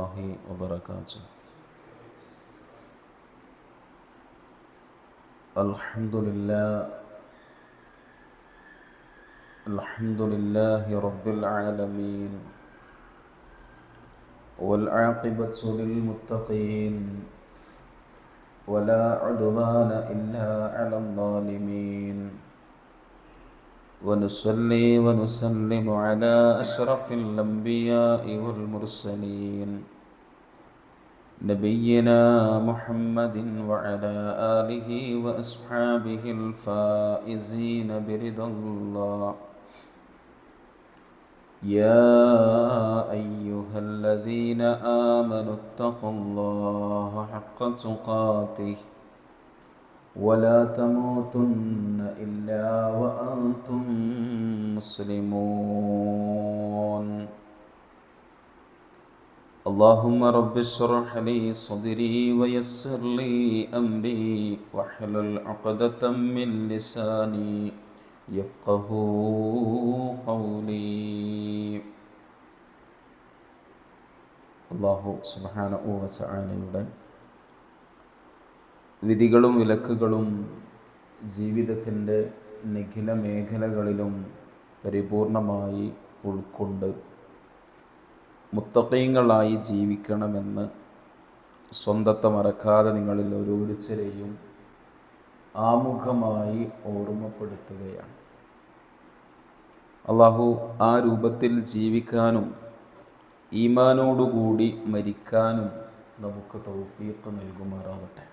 الله وبركاته. الحمد لله رب العالمين، والعاقبة للمتقين، ولا عدوان إلا على الظالمين. ونصلي ونسلم على أشرف الأنبياء والمرسلين، نبينا محمد وعلى آله وأصحابه الفائزين برضا الله. يا أيها الذين آمنوا اتقوا الله حق تقاته ولا تموتن إلا وأنتم مسلمون. اللهم رب اشرح لي صدري ويسر لي أمري واحلل عقدة من لساني يفقه قولي. അല്ലാഹു സുബ്ഹാനഹു വ തആലയുടെ വിധികളും വിലക്കുകളും ജീവിതത്തിൻ്റെ നിഖില മേഖലകളിലും പരിപൂർണമായി ഉൾക്കൊണ്ട് മുത്തഖീങ്ങളായി ജീവിക്കണമെന്ന് സ്വന്തത്തെ മറക്കാതെ നിങ്ങളിൽ ഓരോരുത്തരെയും ആമുഖമായി ഓർമ്മപ്പെടുത്തുകയാണ്. അല്ലാഹു ആ രൂപത്തിൽ ജീവിക്കാനും ഈമാനോടുകൂടി മരിക്കാനും നമുക്ക് തൗഫീഖ് നൽകുമാറാവട്ടെ.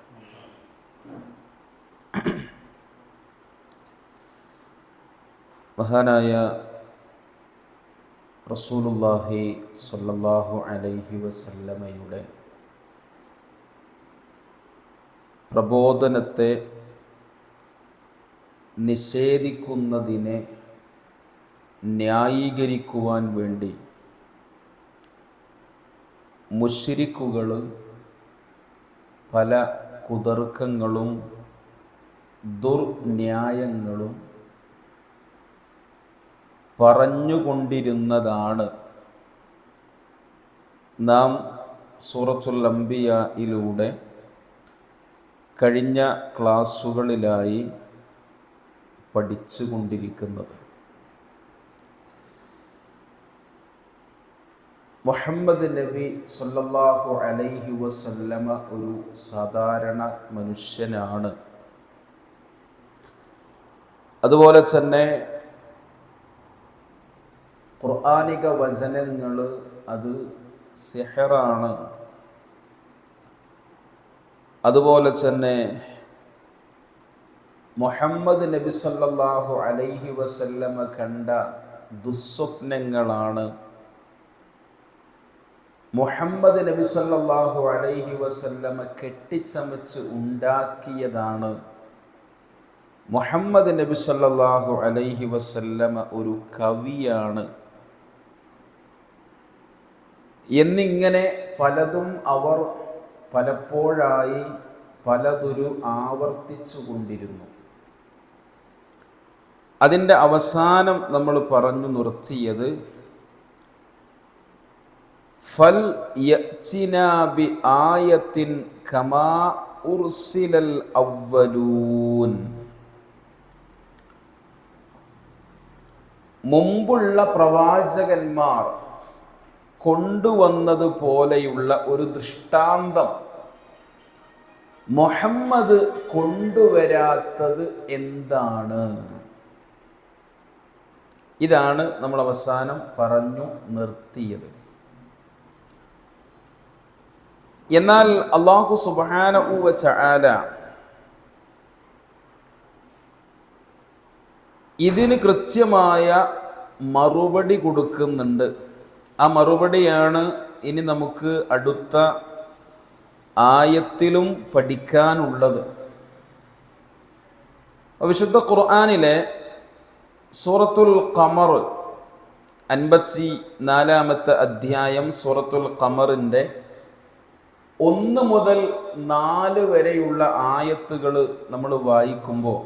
മഹാനായ റസൂലുള്ളാഹി സ്വല്ലല്ലാഹു അലൈഹി വസല്ലമയുടെ പ്രബോധനത്തെ നിഷേധിക്കുന്നതിനെ ന്യായീകരിക്കുവാൻ വേണ്ടി മുശ്രിക്കുകൾ പല കുതർക്കങ്ങളും ദുർന്യായങ്ങളും പറഞ്ഞുകൊണ്ടിരുന്നതാണ് നാം സൂറത്തുൽ അംബിയായിലൂടെ കഴിഞ്ഞ ക്ലാസ്സുകളിലായി പഠിച്ചുകൊണ്ടിരിക്കുന്നത്. മുഹമ്മദ് നബി സല്ലല്ലാഹു അലൈഹി വസല്ലമ ഒരു സാധാരണ മനുഷ്യനാണ്. അതുപോലെ തന്നെ ഖുർആനിക വചനങ്ങൾ അത് സിഹറാണ്. അതുപോലെ തന്നെ മുഹമ്മദ് നബി സല്ലല്ലാഹു അലൈഹി വസല്ലമ കണ്ട ദുസ്വപ്നങ്ങളാണ്. മുഹമ്മദ് നബി സല്ലല്ലാഹു അലൈഹി വസല്ലമ കെട്ടിച്ചമച്ച് ഉണ്ടാക്കിയതാണ്. മുഹമ്മദ് നബി സല്ലല്ലാഹു അലൈഹി വസല്ലമ ഒരു കവിയാണ് എന്നിങ്ങനെ പലതും അവർ പലപ്പോഴായി പലതൊരു ആവർത്തിച്ചു കൊണ്ടിരുന്നു. അതിൻ്റെ അവസാനം നമ്മൾ പറഞ്ഞു നിർത്തിയത് ഫൽ യഅ്തിനാ ബി ആയത്തിൻ കമാ ഉർസിലൽ അവ്വലൂൻ. മുമ്പുള്ള പ്രവാചകന്മാർ കൊണ്ടുവന്നതുപോലെയുള്ള ഒരു ദൃഷ്ടാന്തം മുഹമ്മദ് കൊണ്ടുവരാത്തത് എന്താണ്? ഇതാണ് നമ്മൾ അവസാനം പറഞ്ഞു നിർത്തിയത്. എന്നാൽ അല്ലാഹു സുബ്ഹാനഹു വ തആല ഇതിന് കൃത്യമായ മറുപടി കൊടുക്കുന്നുണ്ട്. ആ മറുപടിയാണ് ഇനി നമുക്ക് അടുത്ത ആയത്തിലും പഠിക്കാനുള്ളത്. വിശുദ്ധ ഖുർആനിലെ സൂറത്തുൽ ഖമർ 54-ാമത്തെ അധ്യായം സൂറത്തുൽ ഖമറിൻ്റെ 1 മുതൽ 4 വരെയുള്ള ആയത്തുകൾ നമ്മൾ വായിക്കുമ്പോൾ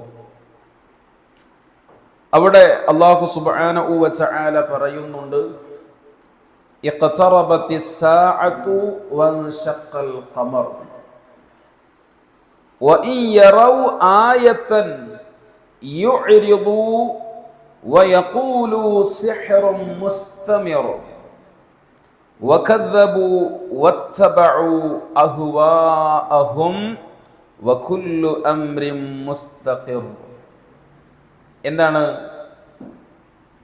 അവിടെ അല്ലാഹു സുബ്ഹാനഹു വ തആല പറയുന്നുണ്ട്, ഇഖ്തറബത്തിസ് സാഅതു വൻശഖൽ ഖമർ വഇൻ യറൗ ആയതൻ യുഅ്രിദു വയഖൂലു സിഹ്റുൻ മുസ്തമിർ വകദ്ദബു വത്തബഉ അഹ്വാഅഹും വകുല്ലു അംരിൻ മുസ്തഖിർ. എന്താണ്?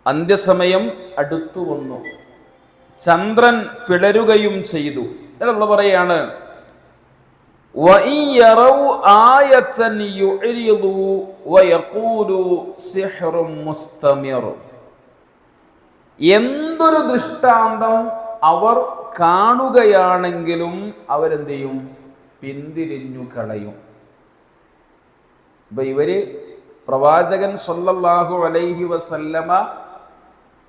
അന്ത്യസമയം അടുത്തു വന്നു, ചന്ദ്രൻ പിളരുകയും ചെയ്തു. അല്ലാഹു പറയാണ്, വഇൻ യറൗ ആയതൻ യുഅ്രിദു വയഖൂലു സിഹ്റുൻ മുസ്തമിർ. എന്തൊരു ദൃഷ്ടാന്തം അവർ കാണുകയാണെങ്കിലും അവരെന്ത് ചെയ്യും? പിന്തിരിഞ്ഞു കളയും. അപ്പൊ ഇവര് പ്രവാചകൻ സ്വല്ലല്ലാഹു അലൈഹി വസല്ലമ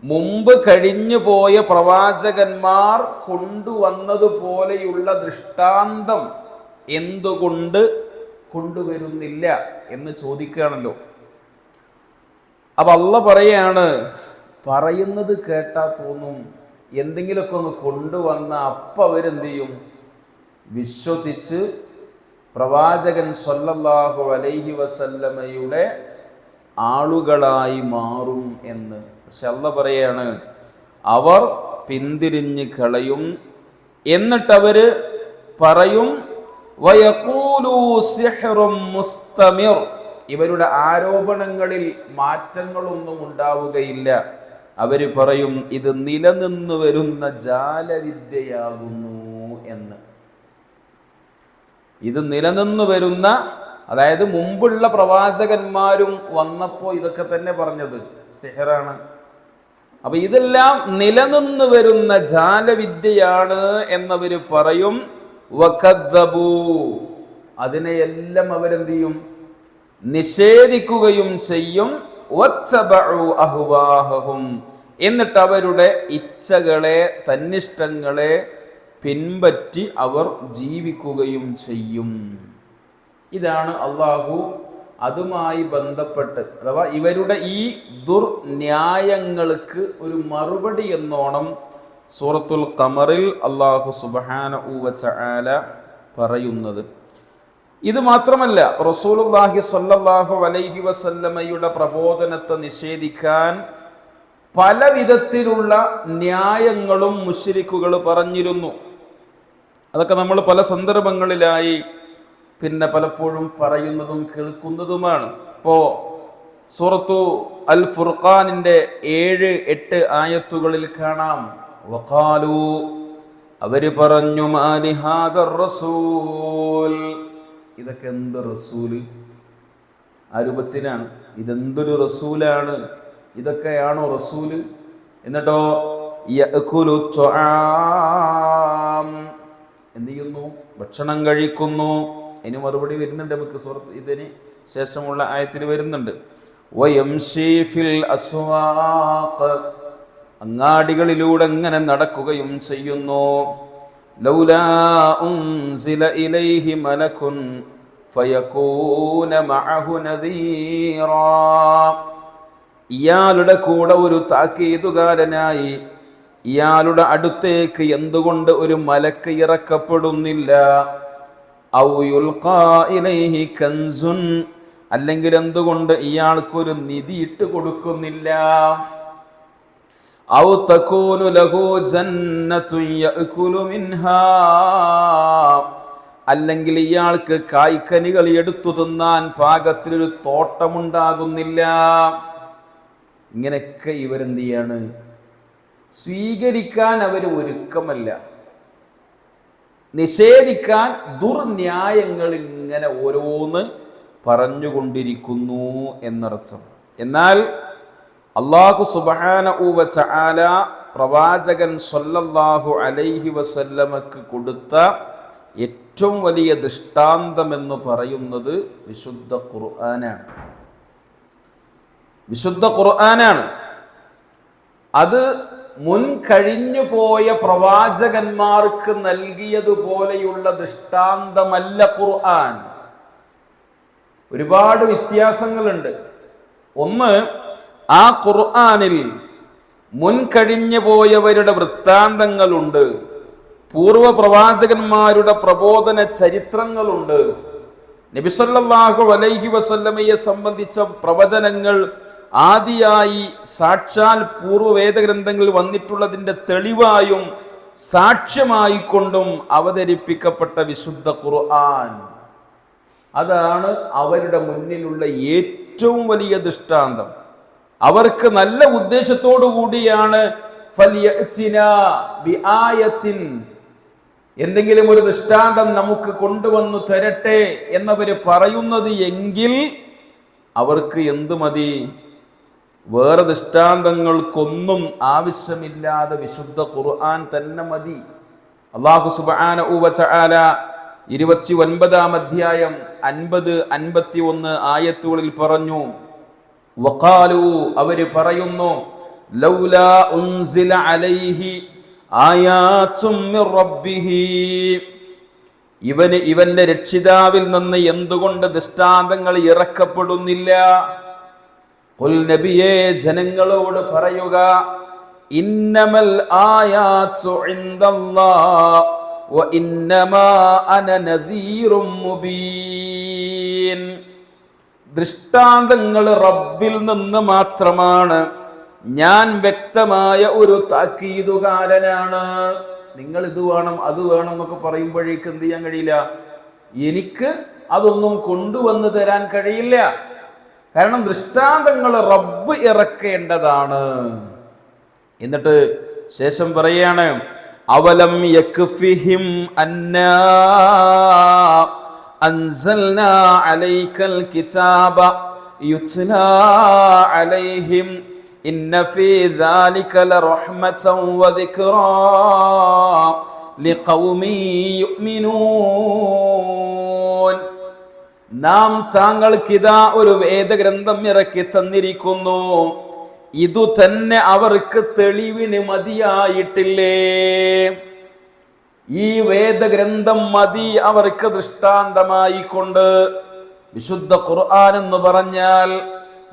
മുമ്പ് കഴിഞ്ഞു പോയ പ്രവാചകന്മാർ കൊണ്ടുവന്നതുപോലെയുള്ള ദൃഷ്ടാന്തം എന്തുകൊണ്ട് കൊണ്ടുവരുന്നില്ല എന്ന് ചോദിക്കുകയാണല്ലോ. അപ്പൊ അല്ലാഹു പറയാണ്, പറയുന്നത് കേട്ടാ തോന്നും എന്തെങ്കിലുമൊക്കെ ഒന്ന് കൊണ്ടുവന്ന അപ്പം അവരെന്ത് ചെയ്യും? വിശ്വസിച്ച് പ്രവാചകൻ സ്വല്ലല്ലാഹു അലൈഹി വസല്ലമയുടെ ആളുകളായി മാറും എന്ന്. പക്ഷെ അല്ലാഹു പറയാണ്, അവർ പിന്തിരിഞ്ഞ് കളയും. എന്നിട്ടവര് പറയും, വയഖൂലു സിഹ്റുൻ മുസ്തമിർ. ഇവരുടെ ആരോപണങ്ങളിൽ മാറ്റങ്ങളൊന്നും ഉണ്ടാവുകയില്ല. അവര് പറയും, ഇത് നിലനിന്നു വരുന്ന ജാലവിദ്യയാകുന്നു എന്ന്. ഇത് നിലനിന്നു വരുന്ന, അതായത് മുമ്പുള്ള പ്രവാചകന്മാരും വന്നപ്പോ ഇതൊക്കെ തന്നെ പറഞ്ഞത് സിഹറാണ്. അപ്പൊ ഇതെല്ലാം നിലനിന്നു വരുന്ന ജാലവിദ്യയാണ് എന്നവര് പറയും. വകദ്ദബു, അതിനെയെല്ലാം അവരെന്ത് ചെയ്യും? നിഷേധിക്കുകയും ചെയ്യും. വത്തബഉ അഹ്വാഅഹും, എന്നിട്ട് അവരുടെ ഇച്ഛകളെ, തന്നിഷ്ടങ്ങളെ പിൻപറ്റി അവർ ജീവിക്കുകയും ചെയ്യും. ഇതാണ് അള്ളാഹു അതുമായി ബന്ധപ്പെട്ട്, അഥവാ ഇവരുടെ ഈ ദുർന്യായങ്ങൾക്ക് ഒരു മറുപടി എന്നോണം സൂറത്തുൽ ഖമറിൽ അള്ളാഹു സുബ്ഹാനഹു വ തആല പറയുന്നത്. ഇത് മാത്രമല്ല, റസൂലുള്ളാഹി സ്വല്ലല്ലാഹു അലൈഹി വസല്ലമയുടെ പ്രബോധനത്തെ നിഷേധിക്കാൻ പല വിധത്തിലുള്ള ന്യായങ്ങളും മുശ്രിക്കുകൾ പറഞ്ഞിരുന്നു. അതൊക്കെ നമ്മൾ പല സന്ദർഭങ്ങളിലായി പലപ്പോഴും പറയുന്നതും കേൾക്കുന്നതുമാണ്. ഇപ്പോ സൂറത്തു അൽ ഫുർഖാനിന്റെ 7-8 ആയത്തുകളിൽ കാണാം, വഖാലു, അവര് പറഞ്ഞു, മാലി ഹാദർ റസൂൽ, ഇതൊക്കെ എന്ത് റസൂല്? ആ രൂപത്തിലാണ്. ഇതെന്തൊരു റസൂലാണ്? ഇതൊക്കെയാണോ റസൂല്? എന്നിട്ടോ യഅ്കുലു ത്വആം, എന്ത് ചെയ്യുന്നു? ഭക്ഷണം കഴിക്കുന്നു. അതിന് മറുപടി വരുന്നുണ്ട് നമുക്ക് സൂറത്ത് ഇതിന് ശേഷമുള്ള ആയത്തിൽ വരുന്നുണ്ട്. വയംശി ഫിൽ അസ്വാഖ്, അങ്ങാടികളിലൂടെ എങ്ങനെ നടക്കുകയും ചെയ്യുന്നു. ലൗലാ ഉൻസില ഇലൈഹി മലകുൻ ഫയകൂന മഅഹു നദീറാ, ഇയാളുടെ കൂടെ ഒരു താക്കീതുകാരനായി ഇയാളുടെ അടുത്തേക്ക് എന്തുകൊണ്ട് ഒരു മലക്ക് ഇറക്കപ്പെടുന്നില്ല? ഔ യുൽഖാ ഇലൈഹി കൻസുൻ, അല്ലെങ്കിൽ എന്തുകൊണ്ട് ഇയാൾക്കൊരു നിധി ഇട്ട് കൊടുക്കുന്നില്ല? ഔ തകൂനു ലഹു ജന്നത്തുൻ യഅ്കുലു മിൻഹാ, അല്ലെങ്കിൽ ഇയാൾക്ക് കായ്ക്കനികൾ എടുത്തു തിന്നാൻ പാകത്തിലൊരു തോട്ടമുണ്ടാകുന്നില്ല. ഇങ്ങനെയൊക്കെ ഇവരെന്ത് ചെയ്യാണ്? സ്വീകരിക്കാൻ അവർ ഒരുക്കമല്ല, നിഷേധിക്കാൻ ദുർന്യായങ്ങൾ ഇങ്ങനെ ഓരോന്ന് പറഞ്ഞുകൊണ്ടിരിക്കുന്നു എന്നർത്ഥം. എന്നാൽ അല്ലാഹു സുബ്ഹാനഹു വ തആല പ്രവാചകൻ സ്വല്ലല്ലാഹു അലൈഹി വസല്ലമക്ക് കൊടുത്ത ഏറ്റവും വലിയ ദൃഷ്ടാന്തം എന്ന് പറയുന്നത് വിശുദ്ധ ഖുർആനാണ്. വിശുദ്ധ ഖുർആനാണ്. അത് മുൻ കഴിഞ്ഞു പോയ പ്രവാചകന്മാർക്ക് നൽകിയതുപോലെയുള്ള ദൃഷ്ടാന്തമല്ല ഖുർആൻ. ഒരുപാട് വ്യത്യാസങ്ങളുണ്ട്. ഒന്ന്, ആ ഖുർആനിൽ മുൻകഴിഞ്ഞു പോയവരുടെ വൃത്താന്തങ്ങളുണ്ട്, പൂർവ പ്രവാചകന്മാരുടെ പ്രബോധന ചരിത്രങ്ങളുണ്ട്. നബി സല്ലല്ലാഹു അലൈഹി വസല്ലമയെ സംബന്ധിച്ച പ്രവചനങ്ങൾ ആദിയായി സാക്ഷാൽ പൂർവ്വ വേദഗ്രന്ഥങ്ങളിൽ വന്നിട്ടുള്ളതിൻ്റെ തെളിവായും സാക്ഷ്യമായിക്കൊണ്ടും അവതരിപ്പിക്കപ്പെട്ട വിശുദ്ധ ഖുർആൻ. അതാണ് അവരുടെ മുന്നിലുള്ള ഏറ്റവും വലിയ ദൃഷ്ടാന്തം. അവർക്ക് നല്ല ഉദ്ദേശത്തോടു കൂടിയാണ് എന്തെങ്കിലും ഒരു ദൃഷ്ടാന്തം നമുക്ക് കൊണ്ടുവന്നു തരട്ടെ എന്നവര് പറയുന്നത് എങ്കിൽ അവർക്ക് എന്ത് മതി? വേറെ ദൃഷ്ടാന്തങ്ങൾക്കൊന്നും ആവശ്യമില്ലാതെ വിശുദ്ധ ഖുർആൻ തന്നെ മതി. അല്ലാഹു സുബ്ഹാനഹു വ തആല 29-ാം അധ്യായം 50-51 ആയത്തുകളിൽ പറഞ്ഞു, വഖാലു, അവര് പറയുന്നു, ലൗലാ ഉൻസില അലൈഹി ആയാത്തും മിർ റബ്ബിഹി, ഇവന്റെ രക്ഷിതാവിൽ നിന്ന് എന്തുകൊണ്ട് ദൃഷ്ടാന്തങ്ങൾ ഇറക്കപ്പെടുന്നില്ല? ഖുൽ, നബിയേ, ജനങ്ങളോട് പറയുക, ഇന്നമൽ ആയാത്തു ഇൻദല്ലാഹ് വ ഇന്നമാ അന നദീറും മുബീൻ. ദൃഷ്ടാന്തങ്ങൾ റബ്ബിൽ നിന്ന് മാത്രമാണ്, ഞാൻ വ്യക്തമായ ഒരു താക്കീതുകാരനാണ്. നിങ്ങൾ ഇത് വേണം അത് വേണം എന്നൊക്കെ പറയുമ്പോഴേക്ക് എന്ത് ചെയ്യാൻ കഴിയില്ല? എനിക്ക് അതൊന്നും കൊണ്ടുവന്ന് തരാൻ കഴിയില്ല. കാരണം ദൃഷ്ടാന്തങ്ങൾ റബ്ബ് ഇറക്കേണ്ടതാണ്. എന്നിട്ട് ശേഷം പറയാണ്, അവലം യക്ഫിഹിം അന്നാ അൻസൽനാ അലൈക്കൽ കിതാബ യുത്ലാ അലൈഹിം ഇന്ന ഫീ ദാലിക ലറഹ്മതൻ വദിക്റാ ലിഖൗമി യുഅ്മിനൂൻ. നാം താങ്കൾക്കിതാ ഒരു വേദഗ്രന്ഥം ഇറക്കി തന്നിരിക്കുന്നു, ഇതു തന്നെ അവർക്ക് തെളിവിന് മതിയായിട്ടില്ലേ? ഈ വേദഗ്രന്ഥം മതി അവർക്ക് ദൃഷ്ടാന്തമായി കൊണ്ട്. വിശുദ്ധ ഖുർആൻ എന്ന് പറഞ്ഞാൽ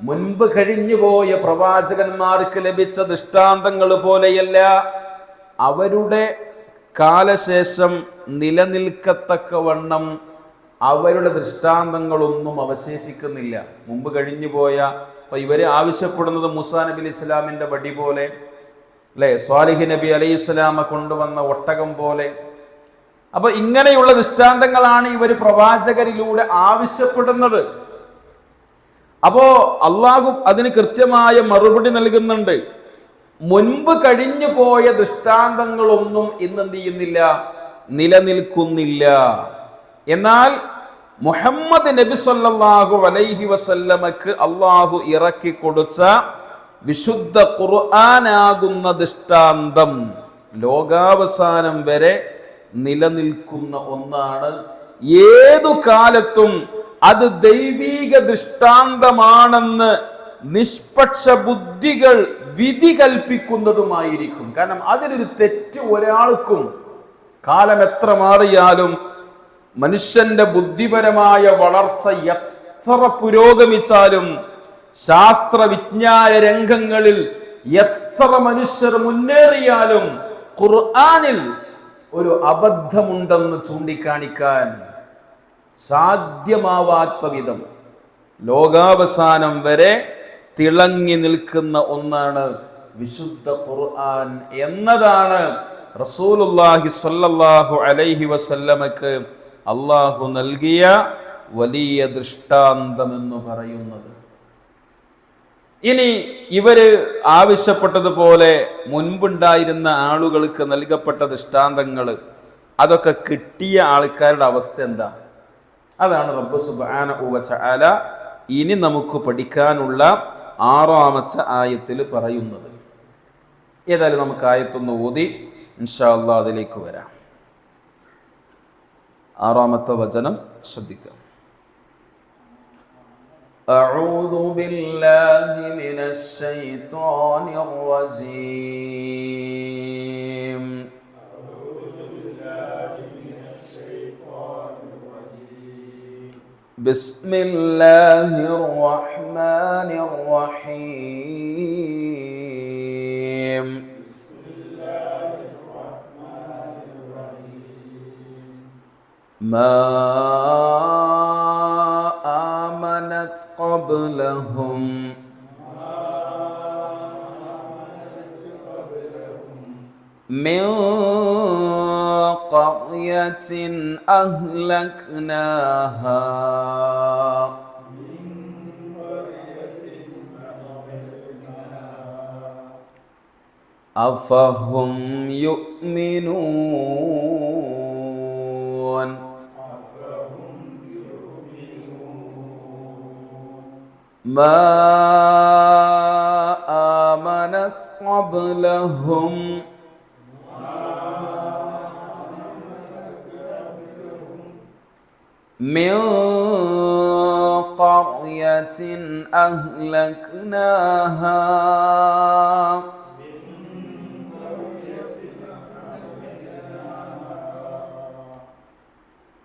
മുൻപ് കഴിഞ്ഞുപോയ പ്രവാചകന്മാർക്ക് ലഭിച്ച ദൃഷ്ടാന്തങ്ങൾ പോലെയല്ല. അവരുടെ കാലശേഷം നിലനിൽക്കത്തക്കവണ്ണം അവരുടെ ദൃഷ്ടാന്തങ്ങളൊന്നും അവശേഷിക്കുന്നില്ല. മുമ്പ് കഴിഞ്ഞുപോയ, അപ്പൊ ഇവര് ആവശ്യപ്പെടുന്നത് മൂസാ നബി അലൈഹി ഇസ്ലാമിന്റെ വടി പോലെ, അല്ലെ, സ്വാലിഹ് നബി അലൈഹി ഇസ്ലാമ കൊണ്ടുവന്ന ഒട്ടകം പോലെ. അപ്പൊ ഇങ്ങനെയുള്ള ദൃഷ്ടാന്തങ്ങളാണ് ഇവര് പ്രവാചകരിലൂടെ ആവശ്യപ്പെടുന്നത്. അപ്പോ അള്ളാഹു അതിന് കൃത്യമായ മറുപടി നൽകുന്നുണ്ട്. മുൻപ് കഴിഞ്ഞു പോയ ദൃഷ്ടാന്തങ്ങളൊന്നും ഇന്ന് എന്ത് ചെയ്യുന്നില്ല? നിലനിൽക്കുന്നില്ല. എന്നാൽ മുഹമ്മദ് നബി സല്ലല്ലാഹു അലൈഹി വസല്ലമക്ക് അള്ളാഹു ഇറക്കി കൊടുത്ത വിശുദ്ധ ഖുർആനാകുന്ന ദൃഷ്ടാന്തം ലോകാവസാനം വരെ നിലനിൽക്കുന്ന ഒന്നാണ്. ഏതു കാലത്തും അത് ദൈവീക ദൃഷ്ടാന്തമാണെന്ന് നിഷ്പക്ഷ ബുദ്ധികൾ വിധി കൽപ്പിക്കുന്നതുമായിരിക്കും. കാരണം അതിലൊരു തെറ്റ് ഒരാൾക്കും, കാലം എത്ര മാറിയാലും മനുഷ്യന്റെ ബുദ്ധിപരമായ വളർച്ച എത്ര പുരോഗമിച്ചാലും, ശാസ്ത്ര വിജ്ഞാന രംഗങ്ങളിൽ എത്ര മനുഷ്യർ മുന്നേറിയാലും ഖുർആനിൽ ഒരു അബദ്ധമുണ്ടെന്ന് ചൂണ്ടിക്കാണിക്കാൻ സാധ്യമാവാത്ത വിധം ലോകാവസാനം വരെ തിളങ്ങി നിൽക്കുന്ന ഒന്നാണ് വിശുദ്ധ ഖുർആൻ എന്നതാണ് റസൂലുള്ളാഹി സ്വല്ലല്ലാഹു അലൈഹി വസല്ലമക്ക് അള്ളാഹു നൽകിയ വലിയ ദൃഷ്ടാന്തം എന്ന് പറയുന്നത്. ഇനി ഇവര് ആവശ്യപ്പെട്ടതുപോലെ മുൻപുണ്ടായിരുന്ന ആളുകൾക്ക് നൽകപ്പെട്ട ദൃഷ്ടാന്തങ്ങൾ, അതൊക്കെ കിട്ടിയ ആൾക്കാരുടെ അവസ്ഥ എന്താ? അതാണ് റബ്ബ് സുബ്ഹാനഹു വ തആല ഇനി നമുക്ക് പഠിക്കാനുള്ള 6-ാമത്തെ ആയത്തിൽ പറയുന്നത്. ഏതായാലും നമുക്ക് ആയത്തൊന്ന് ഓതി ഇൻഷാ അല്ലാഹ് അതിലേക്ക് വരാം. 6-ാമത്തെ വചനം ശ്രദ്ധിക്കാം. أعوذ بالله من الشيطان الرجيم بسم الله الرحمن الرحيم ما آمنت قبلهم من قرية أهلكناها أفهم يؤمنون ما آمنت قبلهم من قرية أهلكناها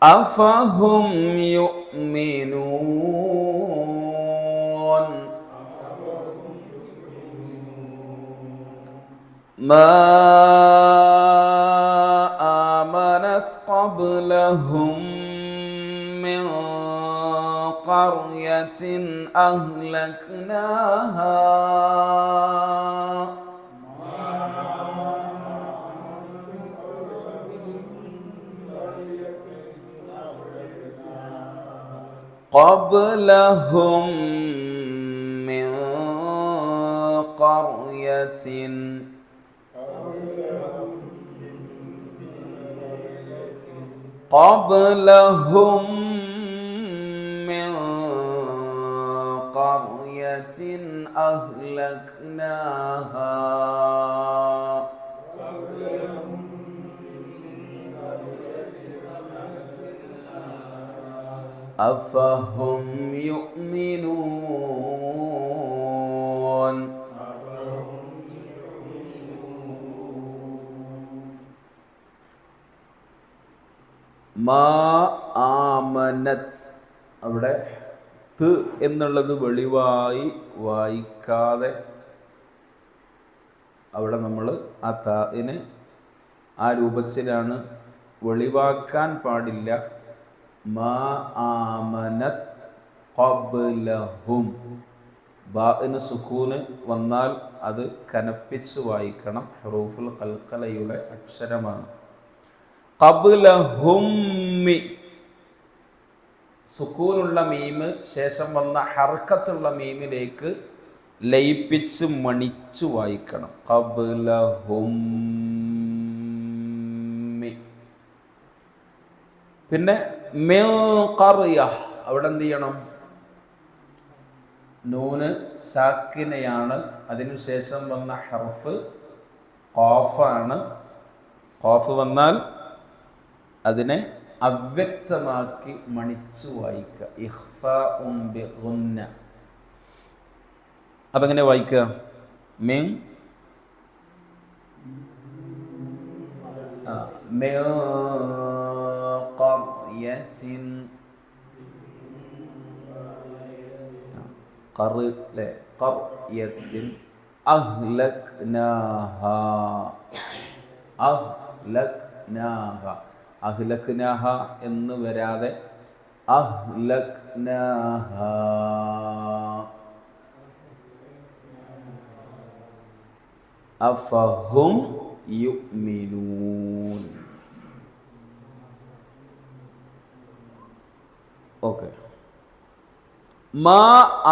أفهم يؤمنون ما آمنت قبلهم من قرية أهلكناها قبلهم من قرية قبلهم من قرية أهلكناها أفهم يؤمنون മാ ആമനത് അവിടെ ത് എന്നുള്ളത് വെളിവായി വായിക്കാതെ അവിടെ നമ്മൾ ആ താഇനെ ആ രൂപത്തിലാണ് വെളിവാക്കാൻ പാടില്ല. മാ ആമനത് ഖബ്ലഹും ബാഇന് സുക്കൂന് വന്നാൽ അത് കനപ്പിച്ച് വായിക്കണം. ഹുറൂഫുൽ ഖൽഖലയുടെ അക്ഷരമാണ്. ഖബ്ലഹുമ്മി സുക്കൂനുള്ള മീമ് ശേഷം വന്ന ഹർക്കത്തുള്ള മീമിലേക്ക് ലയിപ്പിച്ച് മണിച്ചു വായിക്കണം. ഖബ്ലഹുമ്മി. പിന്നെ മിൻ ഖർയ അവിടെ എന്ത് ചെയ്യണം? നൂന് സാക്കിനയാണ്, അതിനുശേഷം വന്ന ഹർഫ് ഖാഫാണ്. ഖാഫ് വന്നാൽ അതിനെ അവ്യക്തമാക്കി മണിച്ചു വായിക്കുക. ഇഖ്ഫാഉൻ ബിഗുന്ന. അപ്പം എങ്ങനെ വായിക്കുക? മിൻ ഖർയത്തിൻ ഖർയത്തിൻ അഹ്ലക്നാഹാ അഹ്ലക്നാഹാ അഹ്ലക്നാഹ എന്ന് വരാതെ അഹ്ലക്നാഹ. അഫഹും യുഅ്മിനൂൻ. ഓക്കെ. മാ